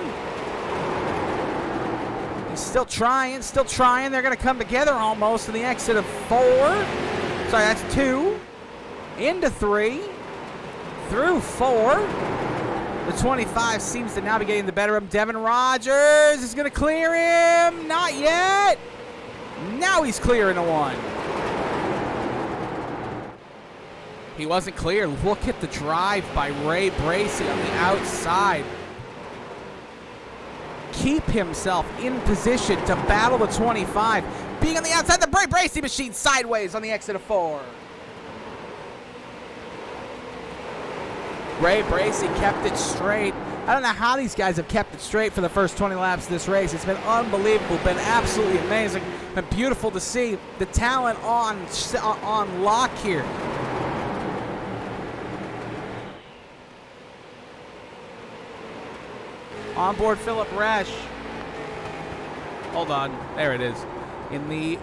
He's still trying. They're going to come together almost in the exit of 4. Sorry, that's 2. Into 3, through 4. The 25 seems to now be getting the better of him. Devin Rogers is going to clear him. Not yet. Now he's clearing the 1. He wasn't clear. Look at the drive by Ray Bracey on the outside. Keep himself in position to battle the 25. Being on the outside, the Ray Bracey machine sideways on the exit of 4. Ray Bracey kept it straight. I don't know how these guys have kept it straight for the first 20 laps of this race. It's been unbelievable, been absolutely amazing, been beautiful to see the talent on lock here. Onboard Philip Resch. Hold on, there it is. In the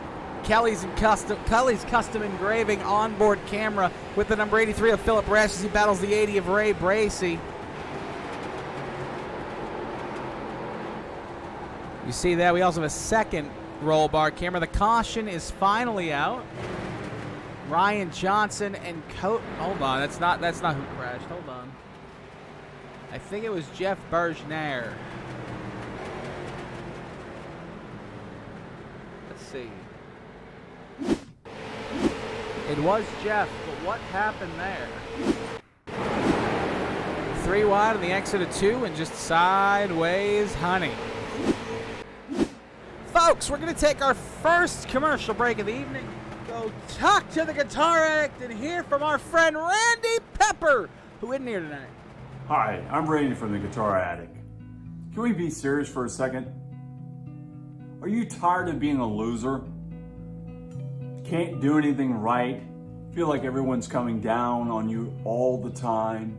Kelly's custom engraving onboard camera with the number 83 of Philip Resch as he battles the 80 of Ray Bracey. You see that? We also have a second roll bar camera. The caution is finally out. Ryan Johnson and hold on, that's not who crashed. Hold on. I think it was Jeff Bergner. Let's see. It was Jeff, but what happened there? 3 wide on the exit of 2 and just sideways honey. Folks, we're going to take our first commercial break of the evening. Go talk to the guitar addict and hear from our friend Randy Pepper, who isn't here tonight. Hi, I'm Randy from the Guitar Addict. Can we be serious for a second? Are you tired of being a loser? Can't do anything right? Feel like everyone's coming down on you all the time?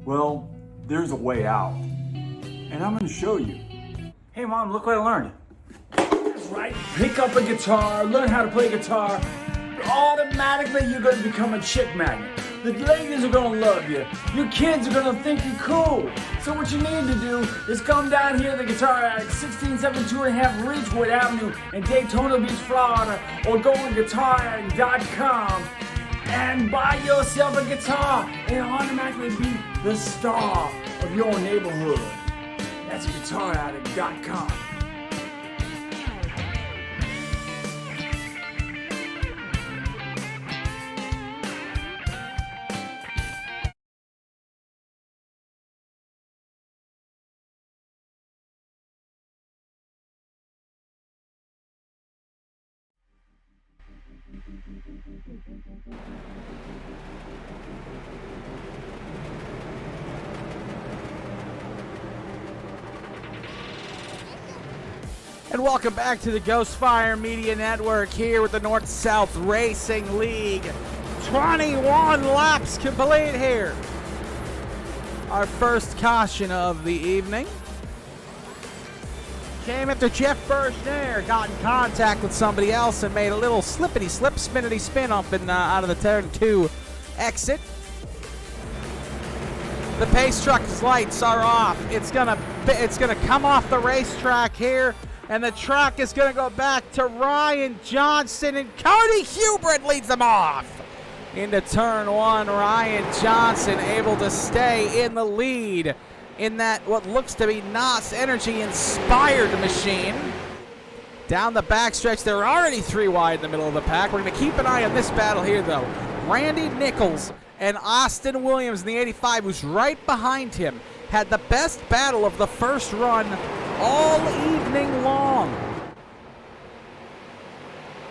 Well, there's a way out. And I'm gonna show you. Hey Mom, look what I learned. That's right. Pick up a guitar, learn how to play guitar. Automatically you're gonna become a chick magnet. The ladies are gonna love you. Your kids are gonna think you're cool. So what you need to do is come down here to the Guitar Attic, 16725 Ridgewood Avenue in Daytona Beach, Florida, or go on guitarattic.com and buy yourself a guitar and automatically be the star of your neighborhood. That's guitarattic.com. And welcome back to the Ghostfire Media Network here with the North-South Racing League. 21 laps complete here. Our first caution of the evening came after Jeff Bergner got in contact with somebody else and made a little slippity-slip, spinnity-spin up and out of the turn 2 exit. The pace truck's lights are off. It's gonna come off the racetrack here. And the track is going to go back to Ryan Johnson, and Cody Hubert leads them off. Into turn 1, Ryan Johnson able to stay in the lead in that what looks to be NOS Energy-inspired machine. Down the backstretch, they're already 3 wide in the middle of the pack. We're going to keep an eye on this battle here, though. Randy Nichols and Austin Williams in the 85, who's right behind him, had the best battle of the first run all evening long.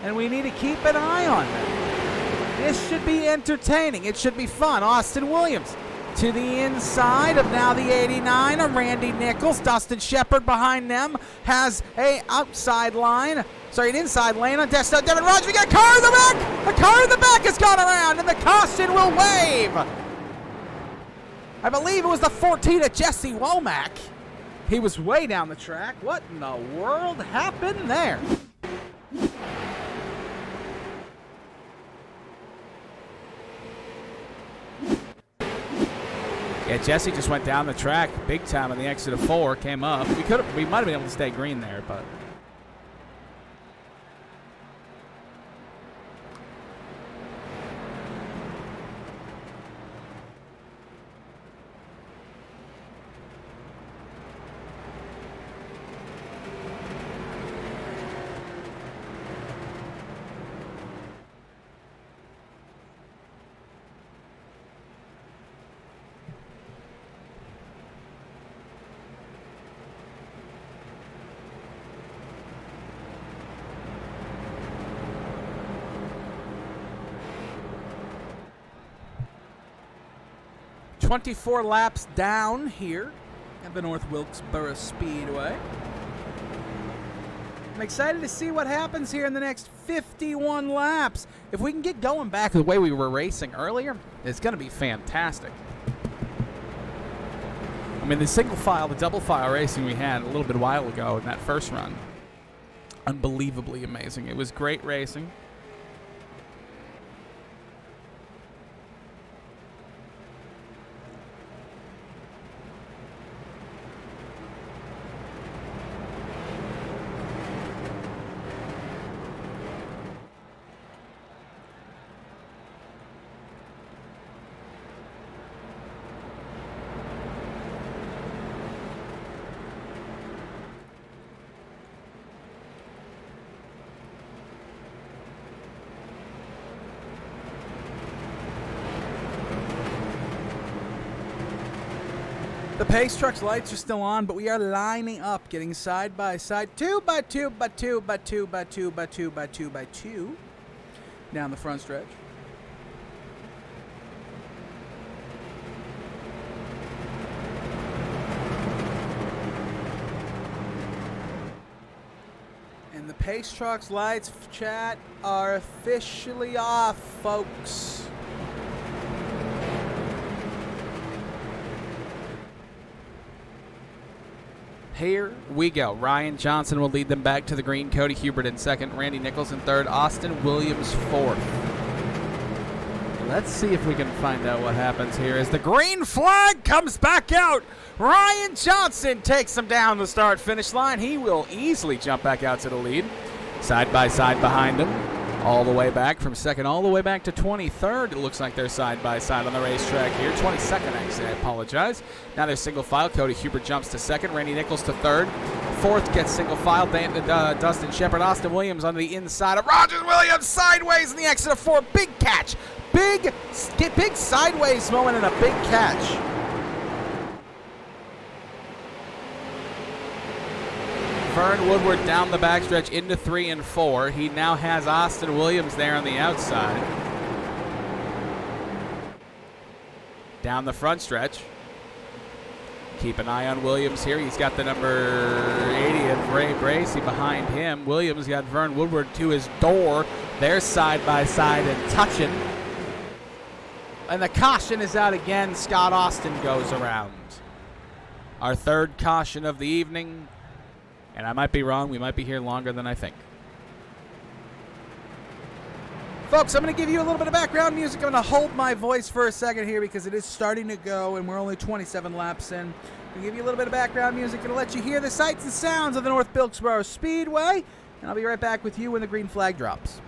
And we need to keep an eye on them. This should be entertaining. It should be fun. Austin Williams to the inside of now the 89 of Randy Nichols. Dustin Shepard behind them has a outside line. Sorry, an inside lane on Devin Rogers. We got a car in the back. The car in the back has gone around, and the caution will wave. I believe it was the 14 of Jesse Womack. He was way down the track. What in the world happened there? Yeah, Jesse just went down the track big time on the exit of 4, came up. We might have been able to stay green there, but 24 laps down here at the North Wilkesboro Speedway. I'm excited to see what happens here in the next 51 laps. If we can get going back the way we were racing earlier, it's going to be fantastic. I mean, the single file, the double file racing we had a little bit while ago in that first run, unbelievably amazing. It was great racing. The pace truck's lights are still on, but we are lining up, getting side by side, 2 by 2 by 2 by 2 by 2 by 2 by 2 by 2 down the front stretch. Pace trucks, lights, chat are officially off, folks. Here we go. Ryan Johnson will lead them back to the green. Cody Hubert in second. Randy Nichols in third. Austin Williams fourth. Let's see if we can find out what happens here as the green flag comes back out. Ryan Johnson takes him down the start-finish line. He will easily jump back out to the lead. Side by side behind him. All the way back from second all the way back to 23rd. It looks like they're side by side on the racetrack here. 22nd, actually. I apologize. Now they're single file. Cody Hubert jumps to second. Randy Nichols to third. Fourth gets single file. Dustin Shepard. Austin Williams on the inside of Rogers Williams. Sideways in the exit of four. Big catch. Big sideways moment and a big catch. Vern Woodward down the backstretch into 3 and 4. He now has Austin Williams there on the outside. Down the front stretch. Keep an eye on Williams here. He's got the number 80 of Ray Bracey behind him. Williams got Vern Woodward to his door. They're side by side and touching. And the caution is out again. Scott Austin goes around. Our third caution of the evening. And I might be wrong. We might be here longer than I think. Folks, I'm going to give you a little bit of background music. I'm going to hold my voice for a second here because it is starting to go, and we're only 27 laps in. I'm going to give you a little bit of background music and let you hear the sights and sounds of the North Wilkesboro Speedway. And I'll be right back with you when the green flag drops.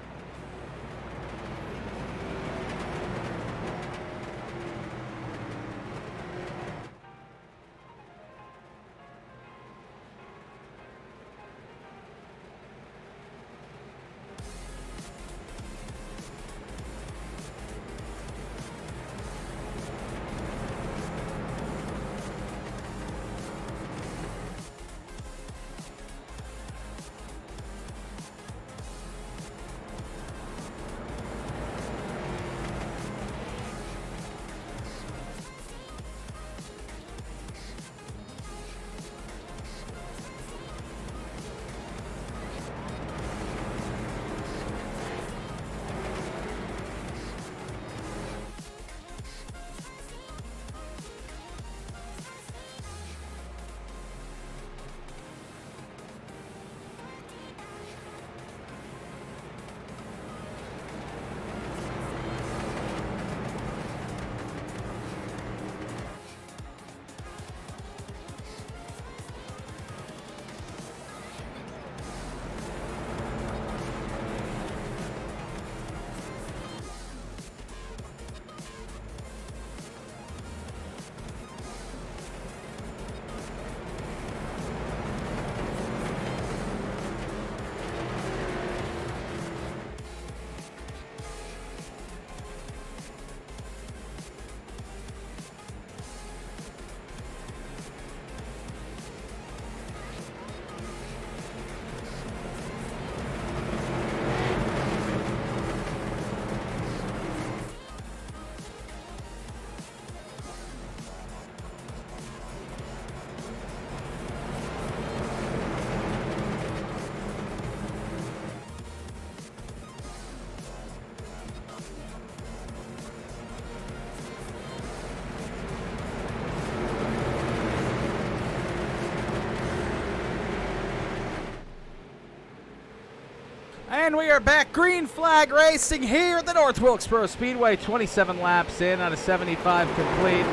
And we are back. Green flag racing here at the North Wilkesboro Speedway. 27 laps in out of 75 complete.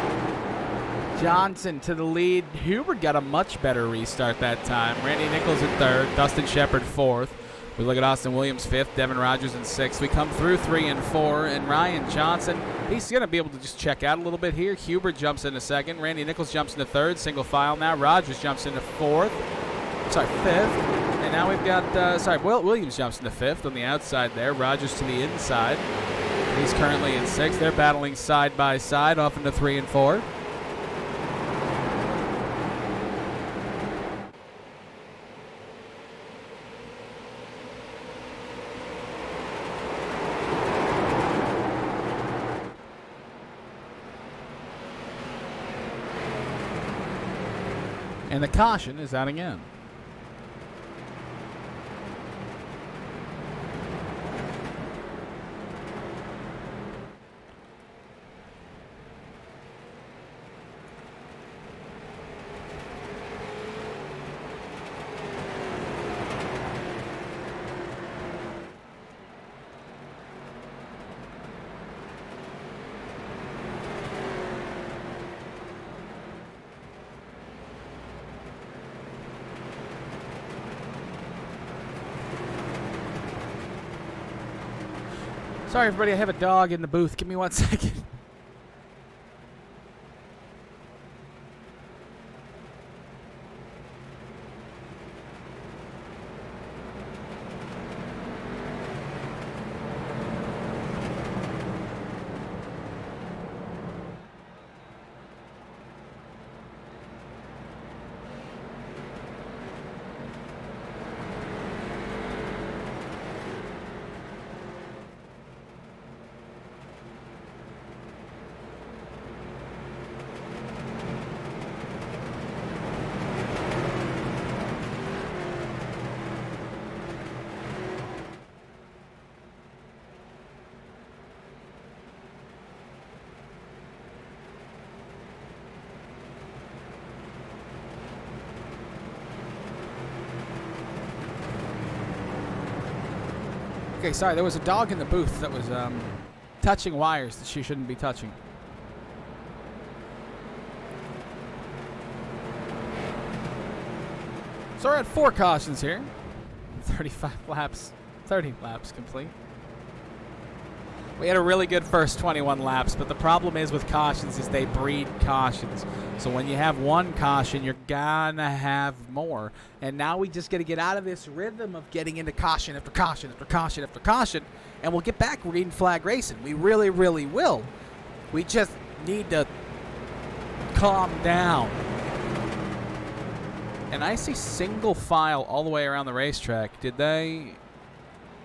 Johnson to the lead. Hubert got a much better restart that time. Randy Nichols in third. Dustin Shepard fourth. We look at Austin Williams fifth. Devin Rogers in sixth. We come through 3 and 4. And Ryan Johnson, he's going to be able to just check out a little bit here. Hubert jumps into second. Randy Nichols jumps into third. Single file now. Rogers jumps into fifth. And now we've got, Williams jumps into fifth on the outside there. Rogers to the inside. He's currently in sixth. They're battling side by side off into 3 and 4. And the caution is out again. Sorry, everybody. I have a dog in the booth. Give me 1 second. Okay, sorry, there was a dog in the booth that was touching wires that she shouldn't be touching. So we're at 4 cautions here. 35 laps, 30 laps complete. We had a really good first 21 laps, but the problem is with cautions is they breed cautions. So when you have 1 caution, you're gonna have more. And now we just got to get out of this rhythm of getting into caution after caution after caution after caution, and we'll get back green flag racing. We really, really will. We just need to calm down. And I see single file all the way around the racetrack. Did they...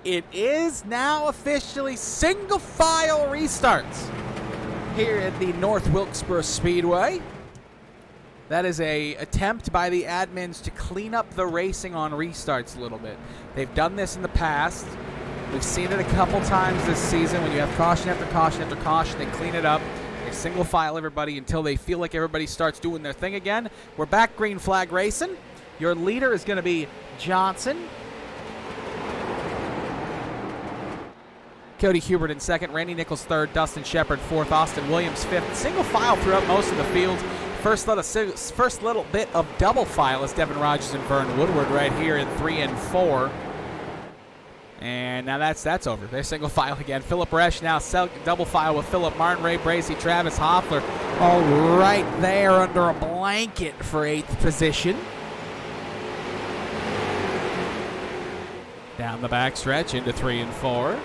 It is now officially single file restarts here at the North Wilkesboro Speedway. That is a attempt by the admins to clean up the racing on restarts a little bit. They've done this in the past. We've seen it a couple times this season. When you have caution after caution after caution, they clean it up. They single file everybody until they feel like everybody starts doing their thing again. We're back green flag racing. Your leader is going to be Johnson. Cody Hubert in second, Randy Nichols third, Dustin Shepard fourth, Austin Williams fifth. Single file throughout most of the field. First little bit of double file is Devin Rogers and Vern Woodward right here in 3 and 4. And now that's over. They're single file again. Philip Resch now double file with Philip Martin, Ray Bracey, Travis Hoffler, all right there under a blanket for 8th position. Down the backstretch into 3 and 4.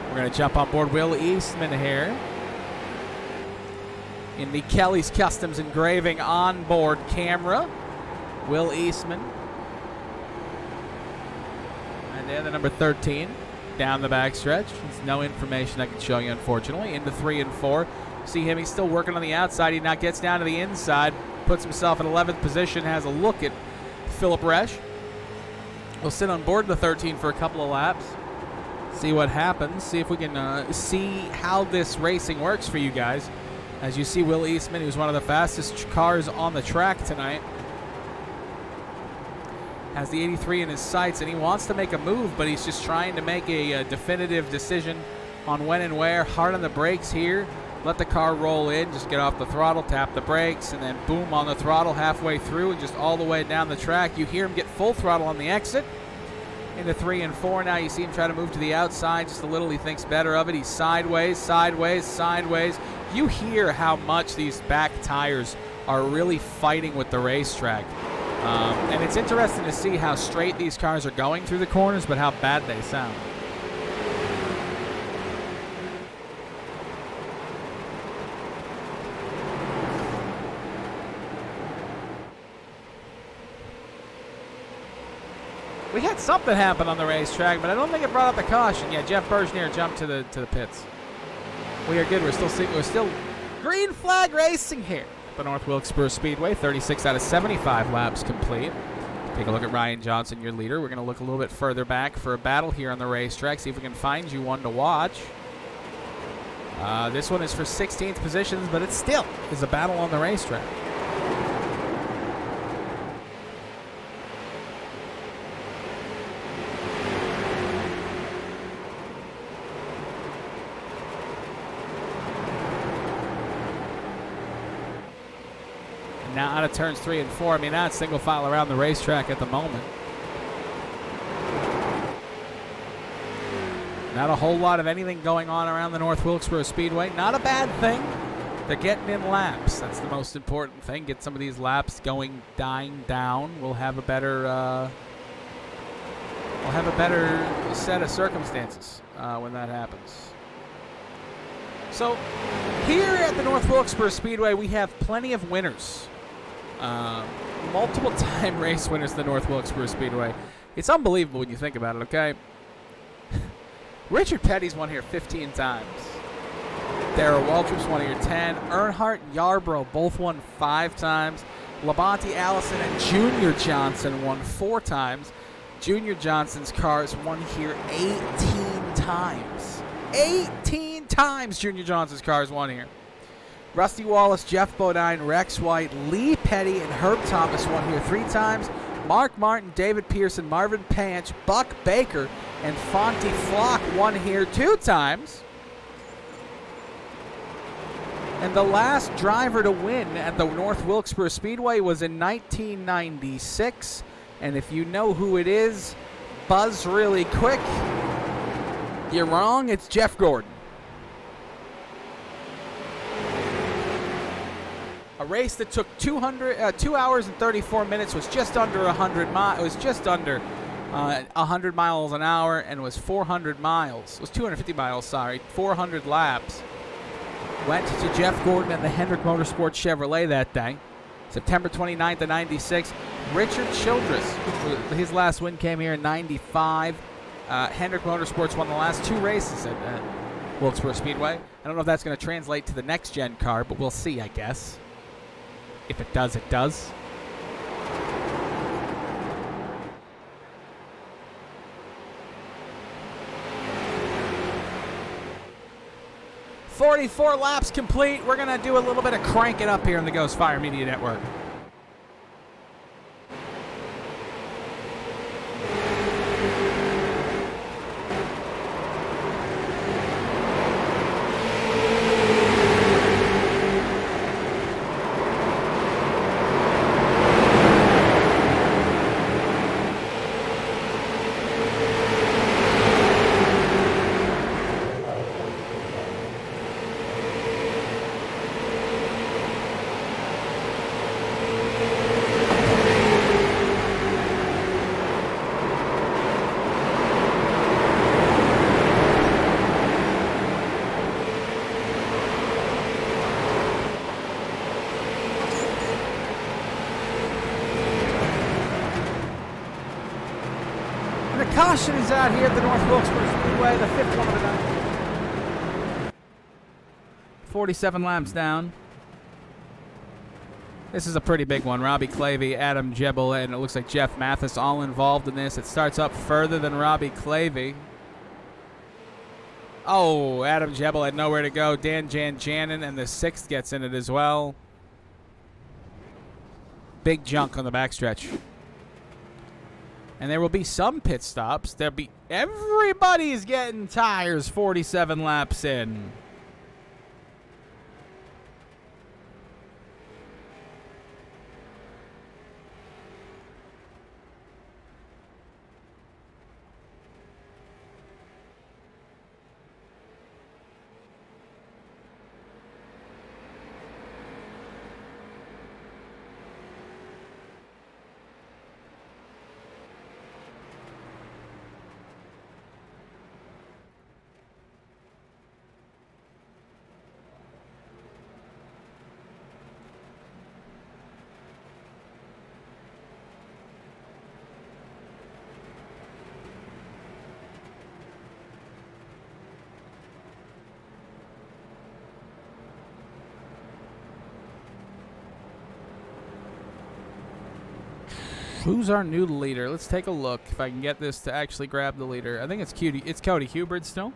We're going to jump on board Will Eastman here in the Kelly's Customs Engraving onboard camera. Will Eastman. And then the number 13 down the backstretch. There's no information I can show you, unfortunately. Into 3 and 4. See him, he's still working on the outside. He now gets down to the inside, puts himself in 11th position, has a look at Philip Resch. We'll sit on board the 13 for a couple of laps. See what happens. See if we can see how this racing works for you guys. As you see, Will Eastman, who's one of the fastest cars on the track tonight, has the 83 in his sights, and he wants to make a move, but he's just trying to make a definitive decision on when and where. Hard on the brakes here. Let the car roll in. Just get off the throttle, tap the brakes, and then boom on the throttle halfway through and just all the way down the track. You hear him get full throttle on the exit. Into 3 and 4 now. You see him try to move to the outside just a little. He thinks better of it. He's sideways, sideways, sideways. You hear how much these back tires are really fighting with the racetrack. And it's interesting to see how straight these cars are going through the corners, but how bad they sound. We had something happen on the racetrack, but I don't think it brought up the caution. Yeah, Jeff Bergenier jumped to the pits. We are good. We're still green flag racing here at the North Wilkesboro Speedway. 36 out of 75 laps complete. Take a look at Ryan Johnson, your leader. We're going to look a little bit further back for a battle here on the racetrack. See if we can find you one to watch. This one is for 16th positions, but it still is a battle on the racetrack. Now out of turns 3 and 4. I mean, that's single file around the racetrack at the moment. Not a whole lot of anything going on around the North Wilkesboro Speedway. Not a bad thing. They're getting in laps. That's the most important thing. Get some of these laps dying down. We'll have a better set of circumstances when that happens. So here at the North Wilkesboro Speedway, we have plenty of winners. Multiple time race winners at the North Wilkesboro Speedway. It's unbelievable when you think about it, okay? Richard Petty's won here 15 times. Darrell Waltrip's won here 10. Earnhardt and Yarbrough both won 5 times. Labonte Allison and Junior Johnson won 4 times. Junior Johnson's cars won here 18 times. 18 times Junior Johnson's cars won here. Rusty Wallace, Jeff Bodine, Rex White, Lee Petty, and Herb Thomas won here 3 times. Mark Martin, David Pearson, Marvin Panch, Buck Baker, and Fonty Flock won here 2 times. And the last driver to win at the North Wilkesboro Speedway was in 1996. And if you know who it is, buzz really quick. You're wrong, it's Jeff Gordon. A race that took 2 hours and 34 minutes, was just under 100 miles. It was just under 100 miles an hour, and was 400 miles. It was 250 miles, sorry. 400 laps. Went to Jeff Gordon and the Hendrick Motorsports Chevrolet that day. September 29th of 96. Richard Childress, his last win came here in 95. Hendrick Motorsports won the last 2 races at Wilkesboro Speedway. I don't know if that's going to translate to the next-gen car, but we'll see, I guess. If it does, it does. "44 laps complete." We're going to do a little bit of cranking up here in the Ghost Fire Media Network. Caution is out here at the North Wilkesboro Speedway, the 5th one of the night. 47 laps down. This is a pretty big one. Robbie Clavey, Adam Jebel, and it looks like Jeff Mathis all involved in this. It starts up further than Robbie Clavey. Oh, Adam Jebel had nowhere to go. Dan Janjanin, and the 6th gets in it as well. Big junk on the backstretch. And there will be some pit stops. Everybody's getting tires 47 laps in. Who's our new leader? Let's take a look if I can get this to actually grab the leader. I think it's Cody Hubert still.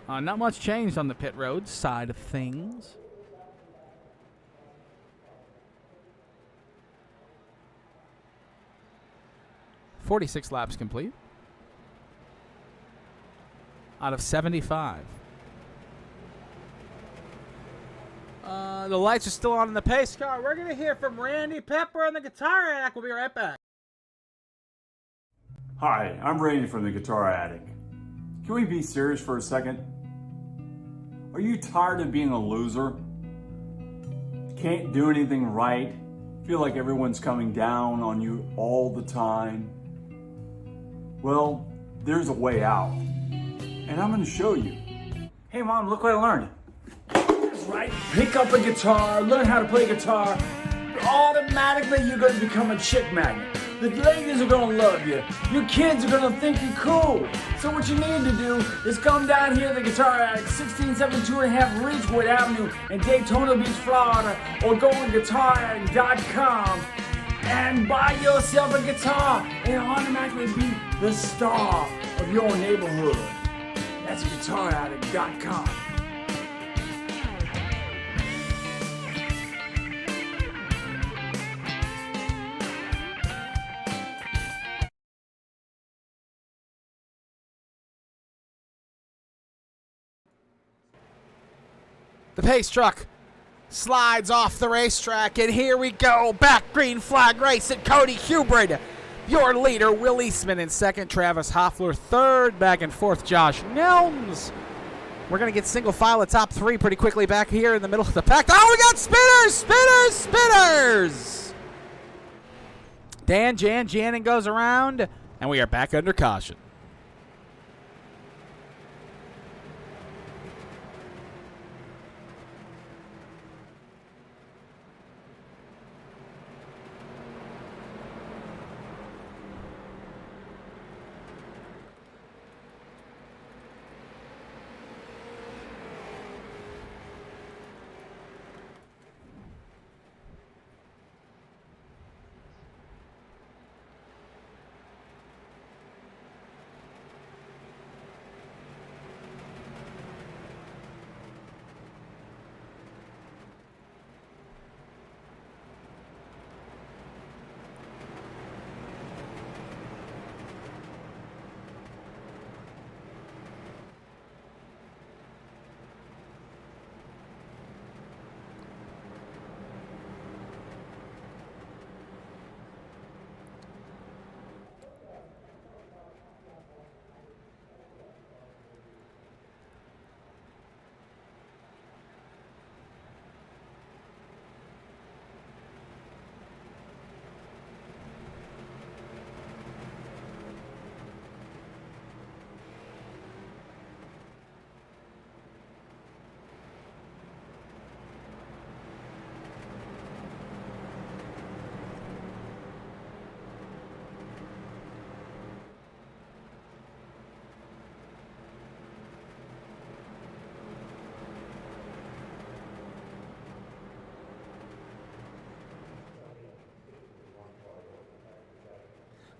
Not much changed on the pit road side of things. "46 laps complete out of 75. The lights are still on in the pace car. We're going to hear from Randy Pepper on the Guitar Addict. We'll be right back. Hi, I'm Randy from the Guitar Addict. Can we be serious for a second? Are you tired of being a loser? Can't do anything right? Feel like everyone's coming down on you all the time? Well, there's a way out. And I'm going to show you. Hey Mom, look what I learned. That's right. Pick up a guitar, learn how to play guitar. Automatically you're going to become a chick magnet. The ladies are going to love you. Your kids are going to think you're cool. So what you need to do is come down here to the Guitar Attic, 1672.5 Ridgewood Avenue in Daytona Beach, Florida, or go on guitarattic.com and buy yourself a guitar and automatically be the star of your neighborhood. That's guitarattic.com. The pace truck slides off the racetrack, and here we go. Back green flag racing. Cody Hubrid, your leader. Will Eastman in second. Travis Hoffler third. Back and forth, Josh Nelms. We're going to get single file at top three pretty quickly back here in the middle of the pack. Oh, we got spinners! Dan Janning goes around, and we are back under caution.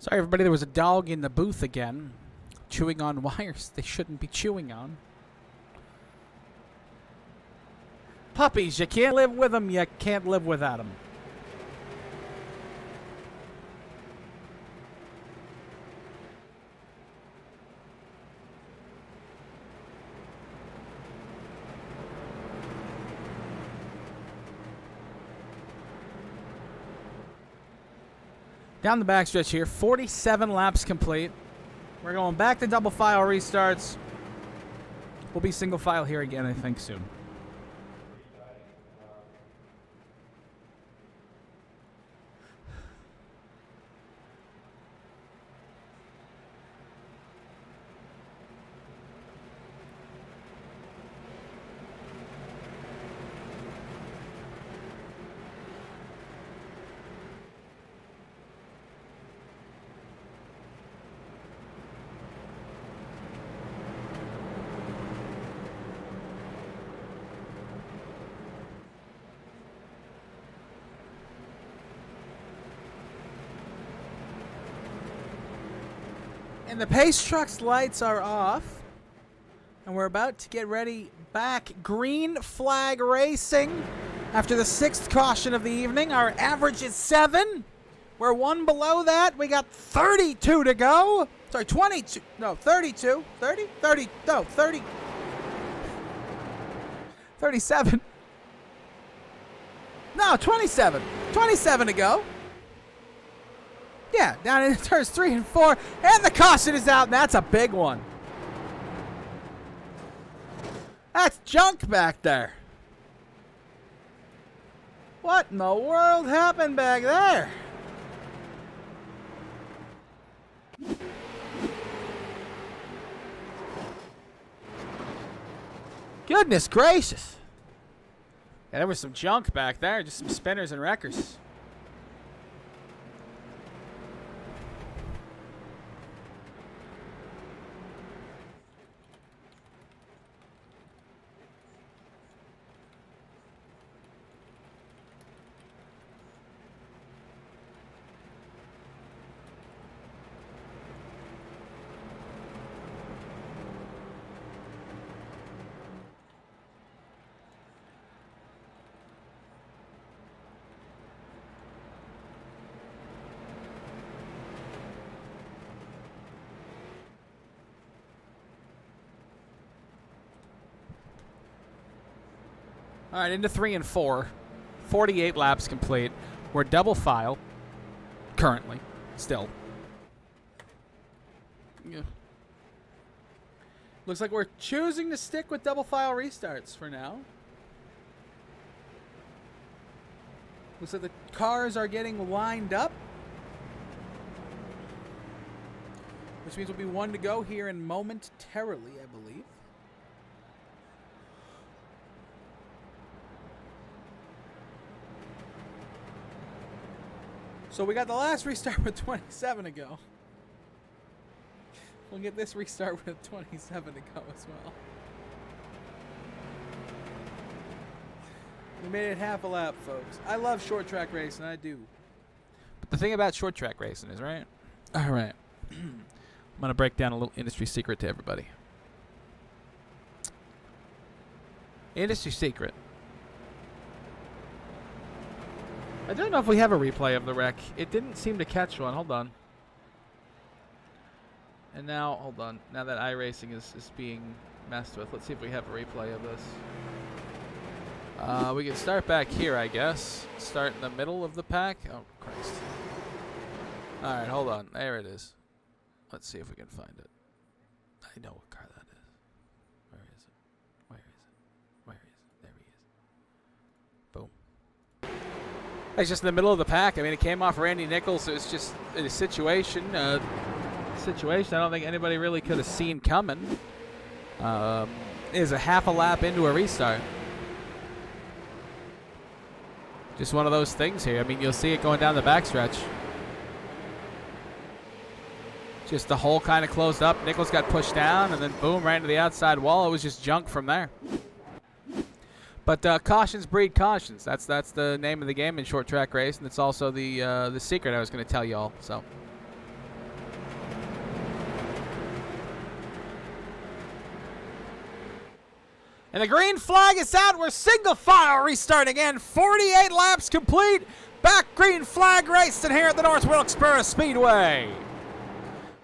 Sorry, everybody, there was a dog in the booth again, chewing on wires they shouldn't be chewing on. Puppies, you can't live with them, you can't live without them. Down the backstretch here, 47 laps complete. We're going back to double file restarts. We'll be single file here again, I think, soon. And the pace truck's lights are off. And we're about to get ready back. Green flag racing. After the 6th caution of the evening, our average is 7. We're 1 below that. We got 32 to go. Sorry, 22. No, 32. 30? 30. No, 30. 37. No, 27. 27 to go. Yeah, down in turns 3 and 4. And the caution is out, and that's a big one. That's junk back there. What in the world happened back there? Goodness gracious. Yeah, there was some junk back there. Just some spinners and wreckers. All right, into 3 and 4. 48 laps complete. We're double file currently, still. Yeah. Looks like we're choosing to stick with double file restarts for now. Looks like the cars are getting lined up, which means we'll be one to go here in momentarily, I believe. So we got the last restart with 27 to go. We'll get this restart with 27 to go as well. We made it half a lap, folks. I love short track racing, I do. But the thing about short track racing is, right? All right. I'm going to break down a little industry secret to everybody. Industry secret. I don't know if we have a replay of the wreck. It didn't seem to catch one. Hold on. And now, hold on. Now that iRacing is being messed with, let's see if we have a replay of this. We can start back here, I guess. Start in the middle of the pack. Oh, Christ. All right, hold on. There it is. Let's see if we can find it. I know what car that is. Where is it? Where is it? Where is it? There he is. Boom. It's just in the middle of the pack. I mean, it came off Randy Nichols. It was just a situation. I don't think anybody really could have seen coming. Is a half a lap into a restart. Just one of those things here. I mean, you'll see it going down the backstretch. Just the hole kind of closed up. Nichols got pushed down, and then boom, right into the outside wall. It was just junk from there. But cautions breed cautions. That's the name of the game in short track race, and it's also the secret I was going to tell y'all. So. And the green flag is out. We're single file restarting again. 48 laps complete. Back green flag racing here at the North Wilkesboro Speedway.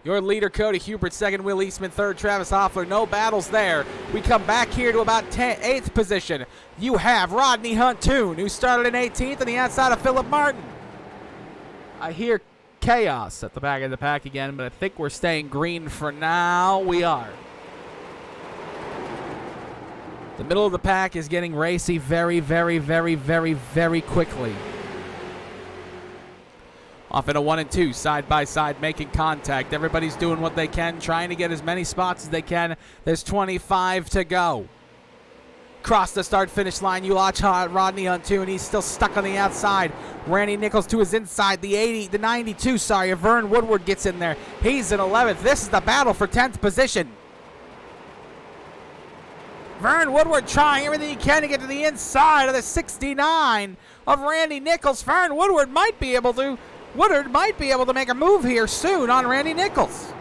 Your leader, Cody Hubert, second, Will Eastman, third, Travis Hoffler. No battles there. We come back here to about 8th position. You have Rodney Huntoon, who started in 18th on the outside of Philip Martin. I hear chaos at the back of the pack again, but I think we're staying green for now. We are. The middle of the pack is getting racy very, very, very, very, very quickly. Off in a 1 and 2, side by side, making contact. Everybody's doing what they can, trying to get as many spots as they can. There's 25 to go. Cross the start-finish line. You watch Rodney Huntoon. He's still stuck on the outside. Randy Nichols to his inside. The 92, Vern Woodward gets in there. He's in 11th. This is the battle for 10th position. Vern Woodward trying everything he can to get to the inside of the 69 of Randy Nichols. Vern Woodward might be able to make a move here soon on Randy Nichols.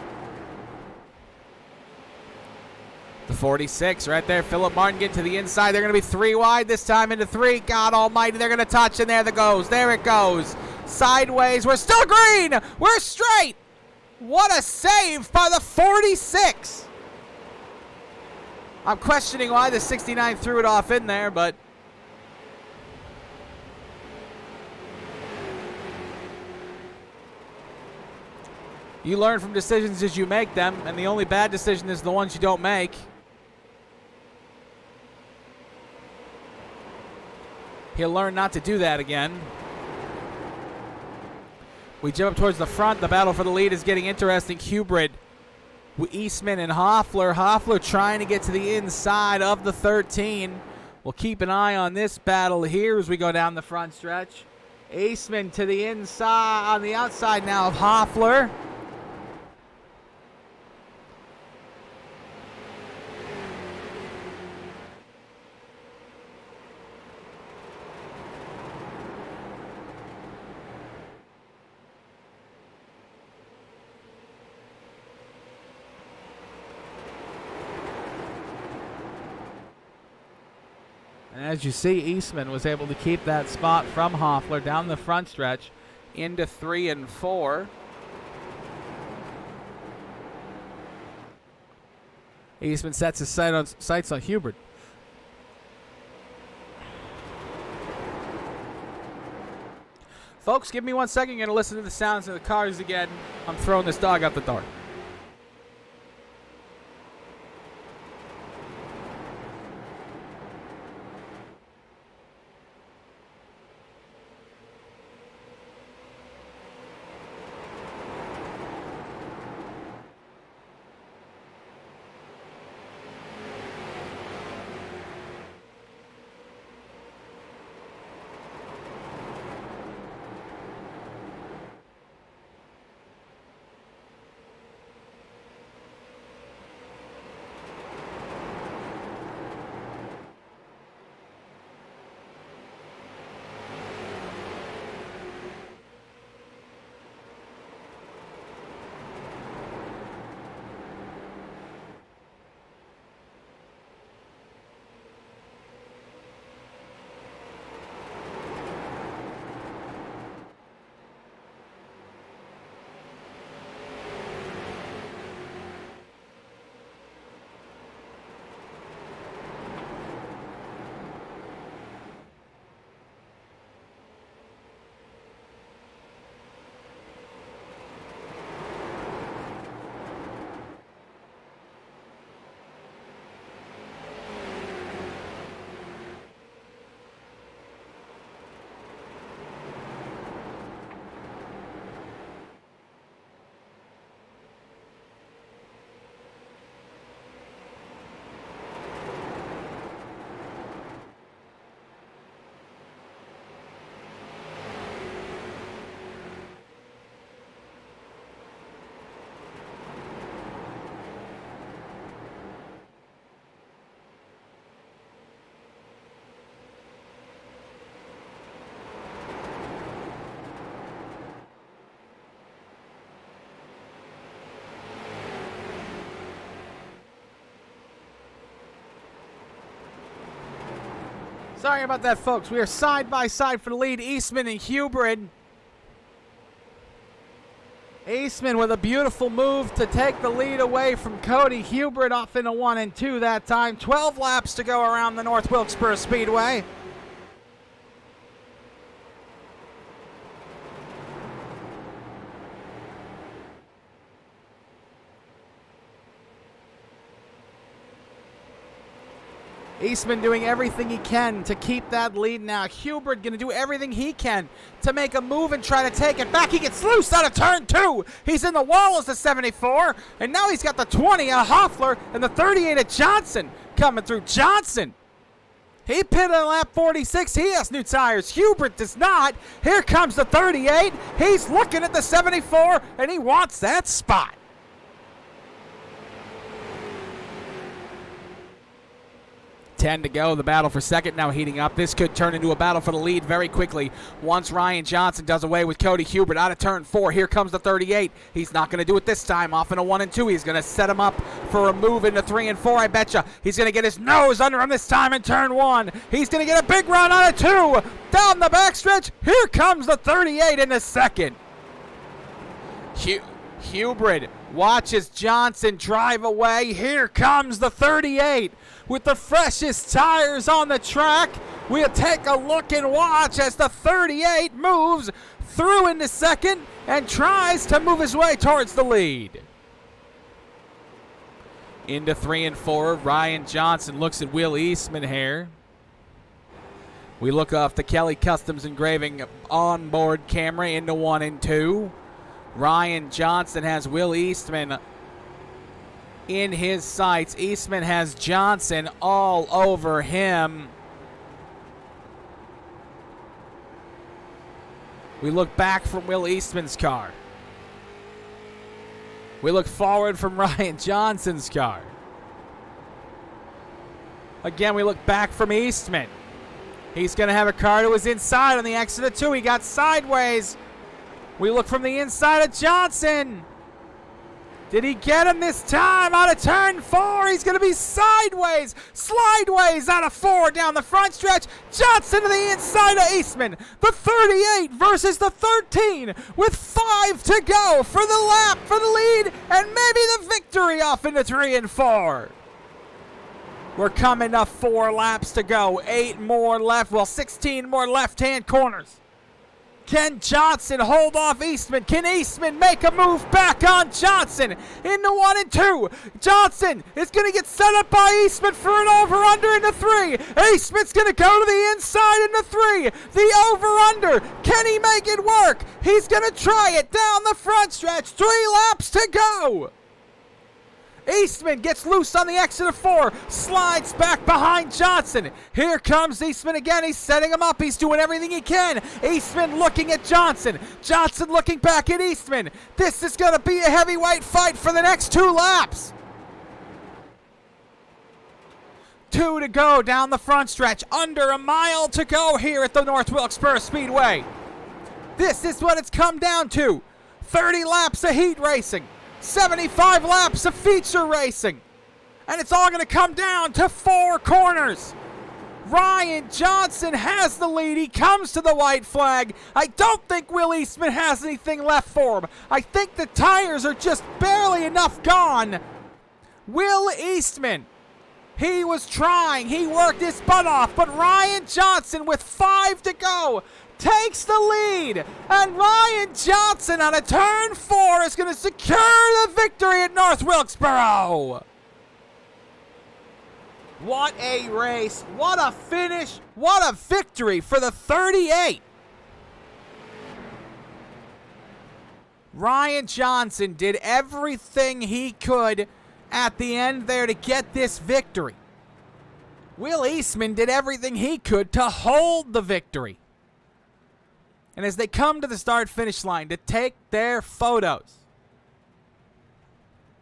The 46 right there. Philip Martin get to the inside. They're going to be 3 wide this time into 3. God almighty, they're going to touch, and there it goes. There it goes. Sideways. We're still green. We're straight. What a save by the 46. I'm questioning why the 69 threw it off in there, but you learn from decisions as you make them, and the only bad decision is the ones you don't make. He'll learn not to do that again. We jump up towards the front. The battle for the lead is getting interesting. Hubrid, Eastman, and Hoffler. Hoffler trying to get to the inside of the 13. We'll keep an eye on this battle here as we go down the front stretch. Eastman to the inside, on the outside now of Hoffler. And as you see, Eastman was able to keep that spot from Hoffler down the front stretch into 3 and 4. Eastman sets his sights on Hubert. Folks, give me 1 second. You're going to listen to the sounds of the cars again. I'm throwing this dog out the door. Sorry about that, folks. We are side by side for the lead. Eastman and Hubrid. Eastman with a beautiful move to take the lead away from Cody. Hubrid off into 1 and 2 that time. 12 laps to go around the North Wilkesboro Speedway. Eastman doing everything he can to keep that lead now. Hubert going to do everything he can to make a move and try to take it back. He gets loose out of turn 2. He's in the wall as the 74. And now he's got the 20 of Hoffler and the 38 of Johnson coming through. Johnson, he pitted on lap 46. He has new tires. Hubert does not. Here comes the 38. He's looking at the 74, and he wants that spot. Ten to go. The battle for second now heating up. This could turn into a battle for the lead very quickly once Ryan Johnson does away with Cody Hubert out of turn 4. Here comes the 38. He's not going to do it this time. Off into 1 and 2. He's going to set him up for a move into 3 and 4, I betcha. He's going to get his nose under him this time in turn 1. He's going to get a big run out of 2. Down the backstretch. Here comes the 38 in the second. Hubert watches Johnson drive away. Here comes the 38 with the freshest tires on the track. We'll take a look and watch as the 38 moves through into second and tries to move his way towards the lead. Into 3 and 4, Ryan Johnson looks at Will Eastman here. We look off the Kelly Customs Engraving onboard camera into 1 and 2. Ryan Johnson has Will Eastman in his sights. Eastman has Johnson all over him. We look back from Will Eastman's car. We look forward from Ryan Johnson's car. Again, we look back from Eastman. He's going to have a car to his inside on the exit of 2. He got sideways. We look from the inside of Johnson. Did he get him this time? Out of turn 4, he's going to be sideways, slideways out of 4 down the front stretch. Johnson to the inside of Eastman. The 38 versus the 13 with 5 to go for the lap, for the lead, and maybe the victory off into 3 and 4. We're coming to 4 laps to go. 8 more left. Well, 16 more left-hand corners. Can Johnson hold off Eastman? Can Eastman make a move back on Johnson into 1 and 2? Johnson is going to get set up by Eastman for an over-under into 3. Eastman's going to go to the inside into 3. The over-under. Can he make it work? He's going to try it down the front stretch. 3 laps to go. Eastman gets loose on the exit of 4, slides back behind Johnson. Here comes Eastman again. He's setting him up. He's doing everything he can. Eastman looking at Johnson. Johnson looking back at Eastman. This is going to be a heavyweight fight for the next 2 laps. 2 to go down the front stretch. Under a mile to go here at the North Wilkesboro Speedway. This is what it's come down to. 30 laps of heat racing. 75 laps of feature racing. And it's all going to come down to 4 corners. Ryan Johnson has the lead. He comes to the white flag. I don't think Will Eastman has anything left for him. I think the tires are just barely enough gone. Will Eastman, he was trying. He worked his butt off. But Ryan Johnson, with 5 to go, takes the lead, and Ryan Johnson on a turn 4 is going to secure the victory at North Wilkesboro. What a race, what a finish, what a victory for the 38. Ryan Johnson did everything he could at the end there to get this victory. Will Eastman did everything he could to hold the victory. And as they come to the start-finish line to take their photos,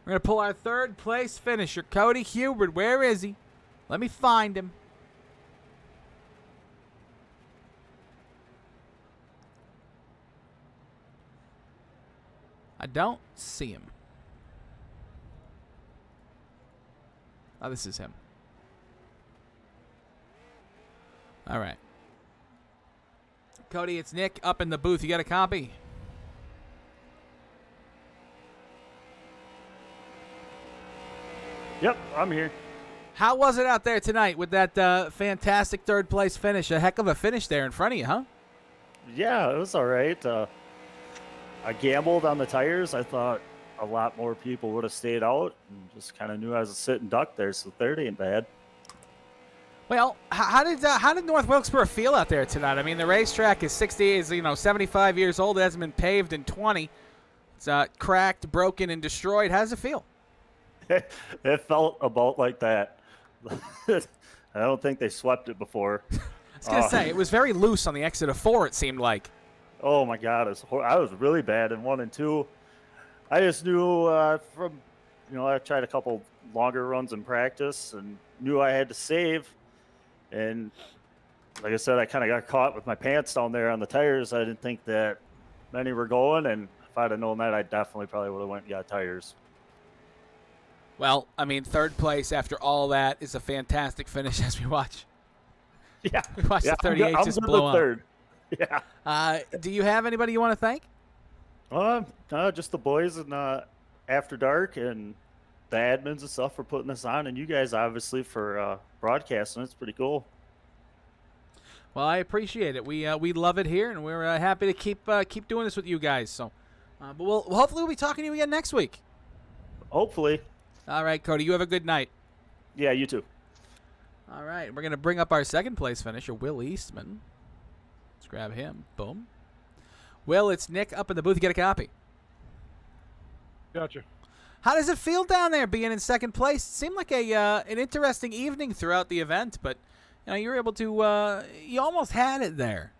we're going to pull our 3rd place finisher, Cody Hubert. Where is he? Let me find him. I don't see him. Oh, this is him. All right. Cody, it's Nick up in the booth. You got a copy? Yep, I'm here. How was it out there tonight with that fantastic 3rd place finish? A heck of a finish there in front of you, huh? Yeah, it was all right. I gambled on the tires. I thought a lot more people would have stayed out and just kind of knew I was a sitting duck there, so 3rd ain't bad. Well, how did North Wilkesboro feel out there tonight? I mean, the racetrack is 75 years old. It hasn't been paved in 20. It's cracked, broken, and destroyed. How does it feel? It felt about like that. I don't think they swept it before. I was going to say, it was very loose on the exit of 4, it seemed like. Oh, my God. I was really bad in 1 and 2. I just knew I tried a couple longer runs in practice and knew I had to save. And like I said, I kind of got caught with my pants down there on the tires. I didn't think that many were going. And if I'd have known that, I definitely probably would have went and got tires. Well, I mean, 3rd place after all that is a fantastic finish as we watch. Yeah. We watch the 38 just blow up. 3rd. Yeah. Do you have anybody you want to thank? Just the boys and After Dark and the admins and stuff for putting this on, and you guys obviously for broadcasting. It's pretty cool. Well, I appreciate it. We love it here, and we're happy to keep doing this with you guys. So, but hopefully we'll be talking to you again next week. Hopefully. All right, Cody. You have a good night. Yeah, you too. All right, we're going to bring up our second place finisher, Will Eastman. Let's grab him. Boom. Will, it's Nick up in the booth. Get a copy. Gotcha. How does it feel down there being in second place? It seemed like an interesting evening throughout the event, but you were able to, you almost had it there.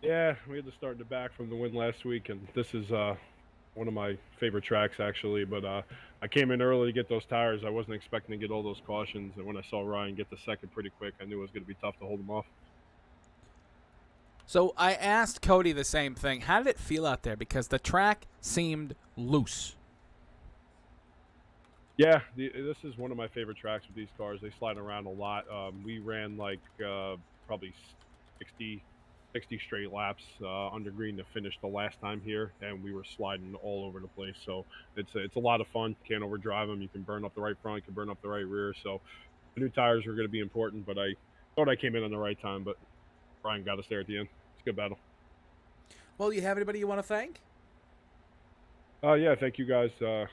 Yeah, we had to start in the back from the win last week, and this is one of my favorite tracks, actually. But I came in early to get those tires. I wasn't expecting to get all those cautions, and when I saw Ryan get the second pretty quick, I knew it was going to be tough to hold him off. So I asked Cody the same thing. How did it feel out there? Because the track seemed loose. Yeah, this is one of my favorite tracks with these cars. They slide around a lot. We ran like probably 60 straight laps under green to finish the last time here, and we were sliding all over the place. So it's a lot of fun. Can't overdrive them. You can burn up the right front, you can burn up the right rear. So the new tires are going to be important, but I thought I came in on the right time, but Ryan got us there at the end. It's a good battle. Well, you have anybody you want to thank? Yeah, thank you guys for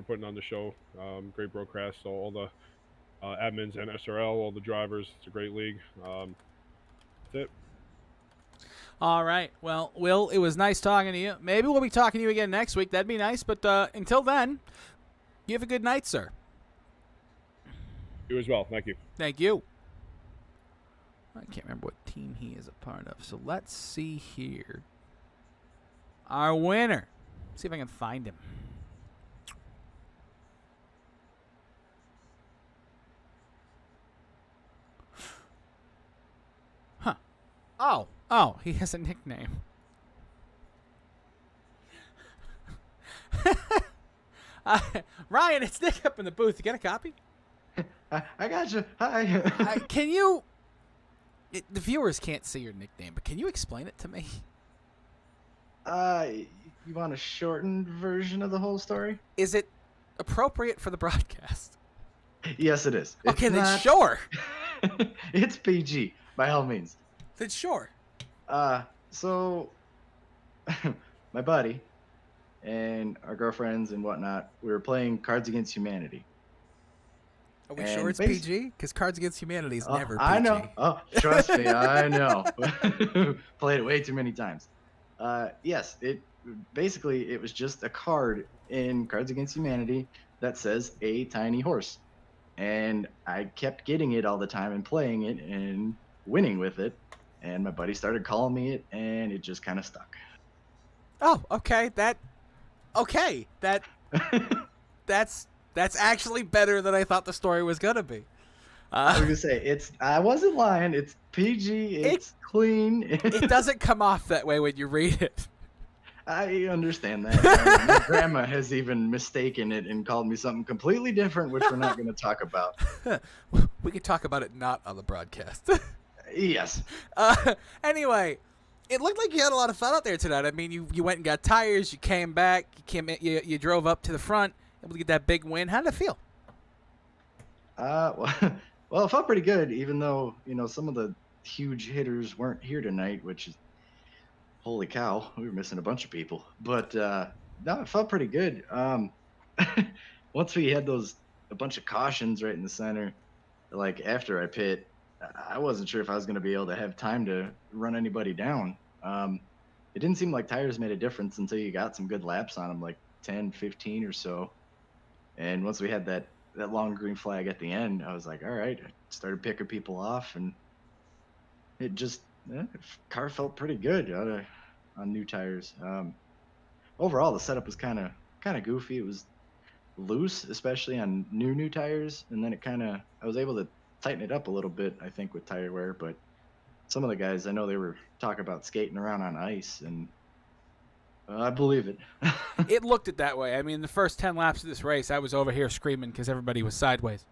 putting on the show. Great broadcast. So all the admins, NSRL, all the drivers. It's a great league. That's it. All right. Well, Will, it was nice talking to you. Maybe we'll be talking to you again next week. That'd be nice. But until then, you have a good night, sir. You as well. Thank you. Thank you. I can't remember what team he is a part of. So let's see here. Our winner. See if I can find him. Huh. Oh, he has a nickname. Ryan, it's Nick up in the booth. You get a copy? I got you. Hi. Can you... the viewers can't see your nickname, but can you explain it to me? You want a shortened version of the whole story? Is it appropriate for the broadcast? Yes, it is. Okay, It's then not- sure. It's PG, by all means. Then sure. So my buddy and our girlfriends and whatnot, we were playing Cards Against Humanity. Are we And sure it's basi- PG? Because Cards Against Humanity is never PG. I know. Oh, trust me, I know. Played it way too many times. Yes, it was just a card in Cards Against Humanity that says a tiny horse. And I kept getting it all the time and playing it and winning with it. And my buddy started calling me it, and it just kind of stuck. Oh, okay. That's actually better than I thought the story was gonna be. I was gonna say I wasn't lying. It's PG. It's clean. It doesn't come off that way when you read it. I understand that. My grandma has even mistaken it and called me something completely different, which we're not going to talk about. We could talk about it not on the broadcast. Yes. Anyway, it looked like you had a lot of fun out there tonight. I mean, you went and got tires. You came back. You drove up to the front, able to get that big win. How did it feel? Well, it felt pretty good, even though some of the huge hitters weren't here tonight, which is holy cow, we were missing a bunch of people. But no, it felt pretty good. Once we had a bunch of cautions right in the center, like after I pit, I wasn't sure if I was going to be able to have time to run anybody down. It didn't seem like tires made a difference until you got some good laps on them, like 10, 15 or so. And once we had that long green flag at the end, I was like, all right, I started picking people off, and it just, car felt pretty good on new tires. Overall, the setup was kind of goofy. It was loose, especially on new tires, and then I was able to tighten it up a little bit, I think, with tire wear. But some of the guys, I know they were talking about skating around on ice, and I believe it. It looked it that way. I mean, the first 10 laps of this race, I was over here screaming because everybody was sideways.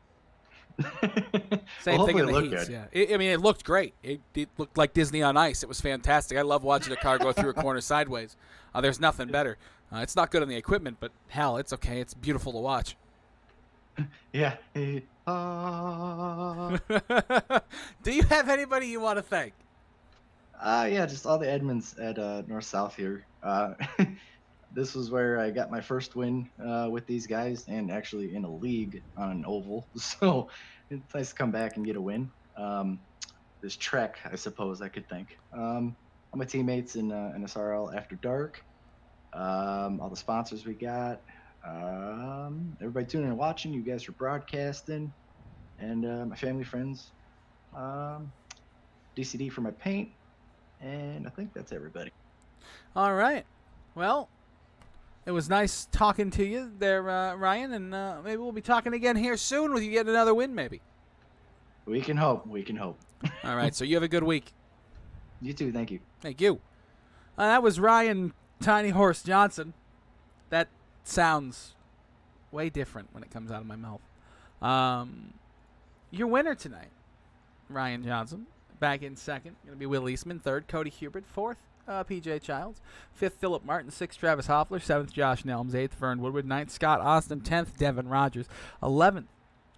Same thing in the heats. Yeah, it looked great. It looked like Disney on ice. It was fantastic. I love watching a car go through a corner sideways. There's nothing better. It's not good on the equipment, but hell, it's okay. It's beautiful to watch. Yeah. Do you have anybody you want to thank? Yeah, just all the admins at North South here. this was where I got my first win with these guys, and actually in a league on an oval. So it's nice to come back and get a win. This trek, I suppose I could thank. All my teammates in NSRL After Dark, all the sponsors we got, everybody tuning and watching. You guys for broadcasting, and my family, friends, DCD for my paint, and I think that's everybody. All right. Well, it was nice talking to you there, Ryan, and maybe we'll be talking again here soon with you getting another win, maybe. We can hope. We can hope. All right, so you have a good week. You too. Thank you. Thank you. That was Ryan Tiny Horse Johnson. That sounds way different when it comes out of my mouth. Your winner tonight, Ryan Johnson. Back in second, going to be Will Eastman. Third, Cody Hubert. Fourth, PJ Childs. Fifth, Philip Martin. Sixth, Travis Hoffler. Seventh, Josh Nelms. Eighth, Vern Woodward. Ninth, Scott Austin. 10th, Devin Rogers. 11th,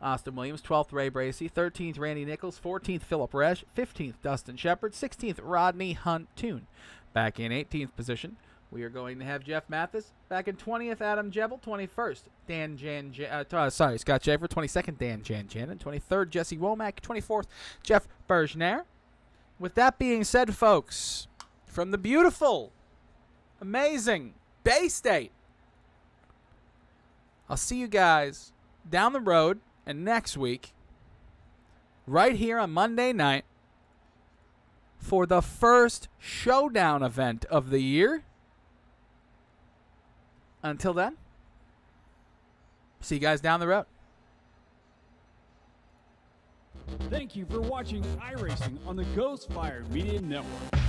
Austin Williams. 12th, Ray Bracey. 13th, Randy Nichols. 14th, Philip Resch. 15th, Dustin Shepard. 16th, Rodney Hunt Toon. Back in 18th position, we are going to have Jeff Mathis. Back in 20th, Adam Jebel. 21st, Scott Schaefer. 22nd, Dan Jan Janin. 23rd, Jesse Womack. 24th, Jeff Bergner. With that being said, folks, from the beautiful, amazing Bay State, I'll see you guys down the road and next week, right here on Monday night, for the first showdown event of the year. Until then, see you guys down the road. Thank you for watching iRacing on the Ghostfire Media Network.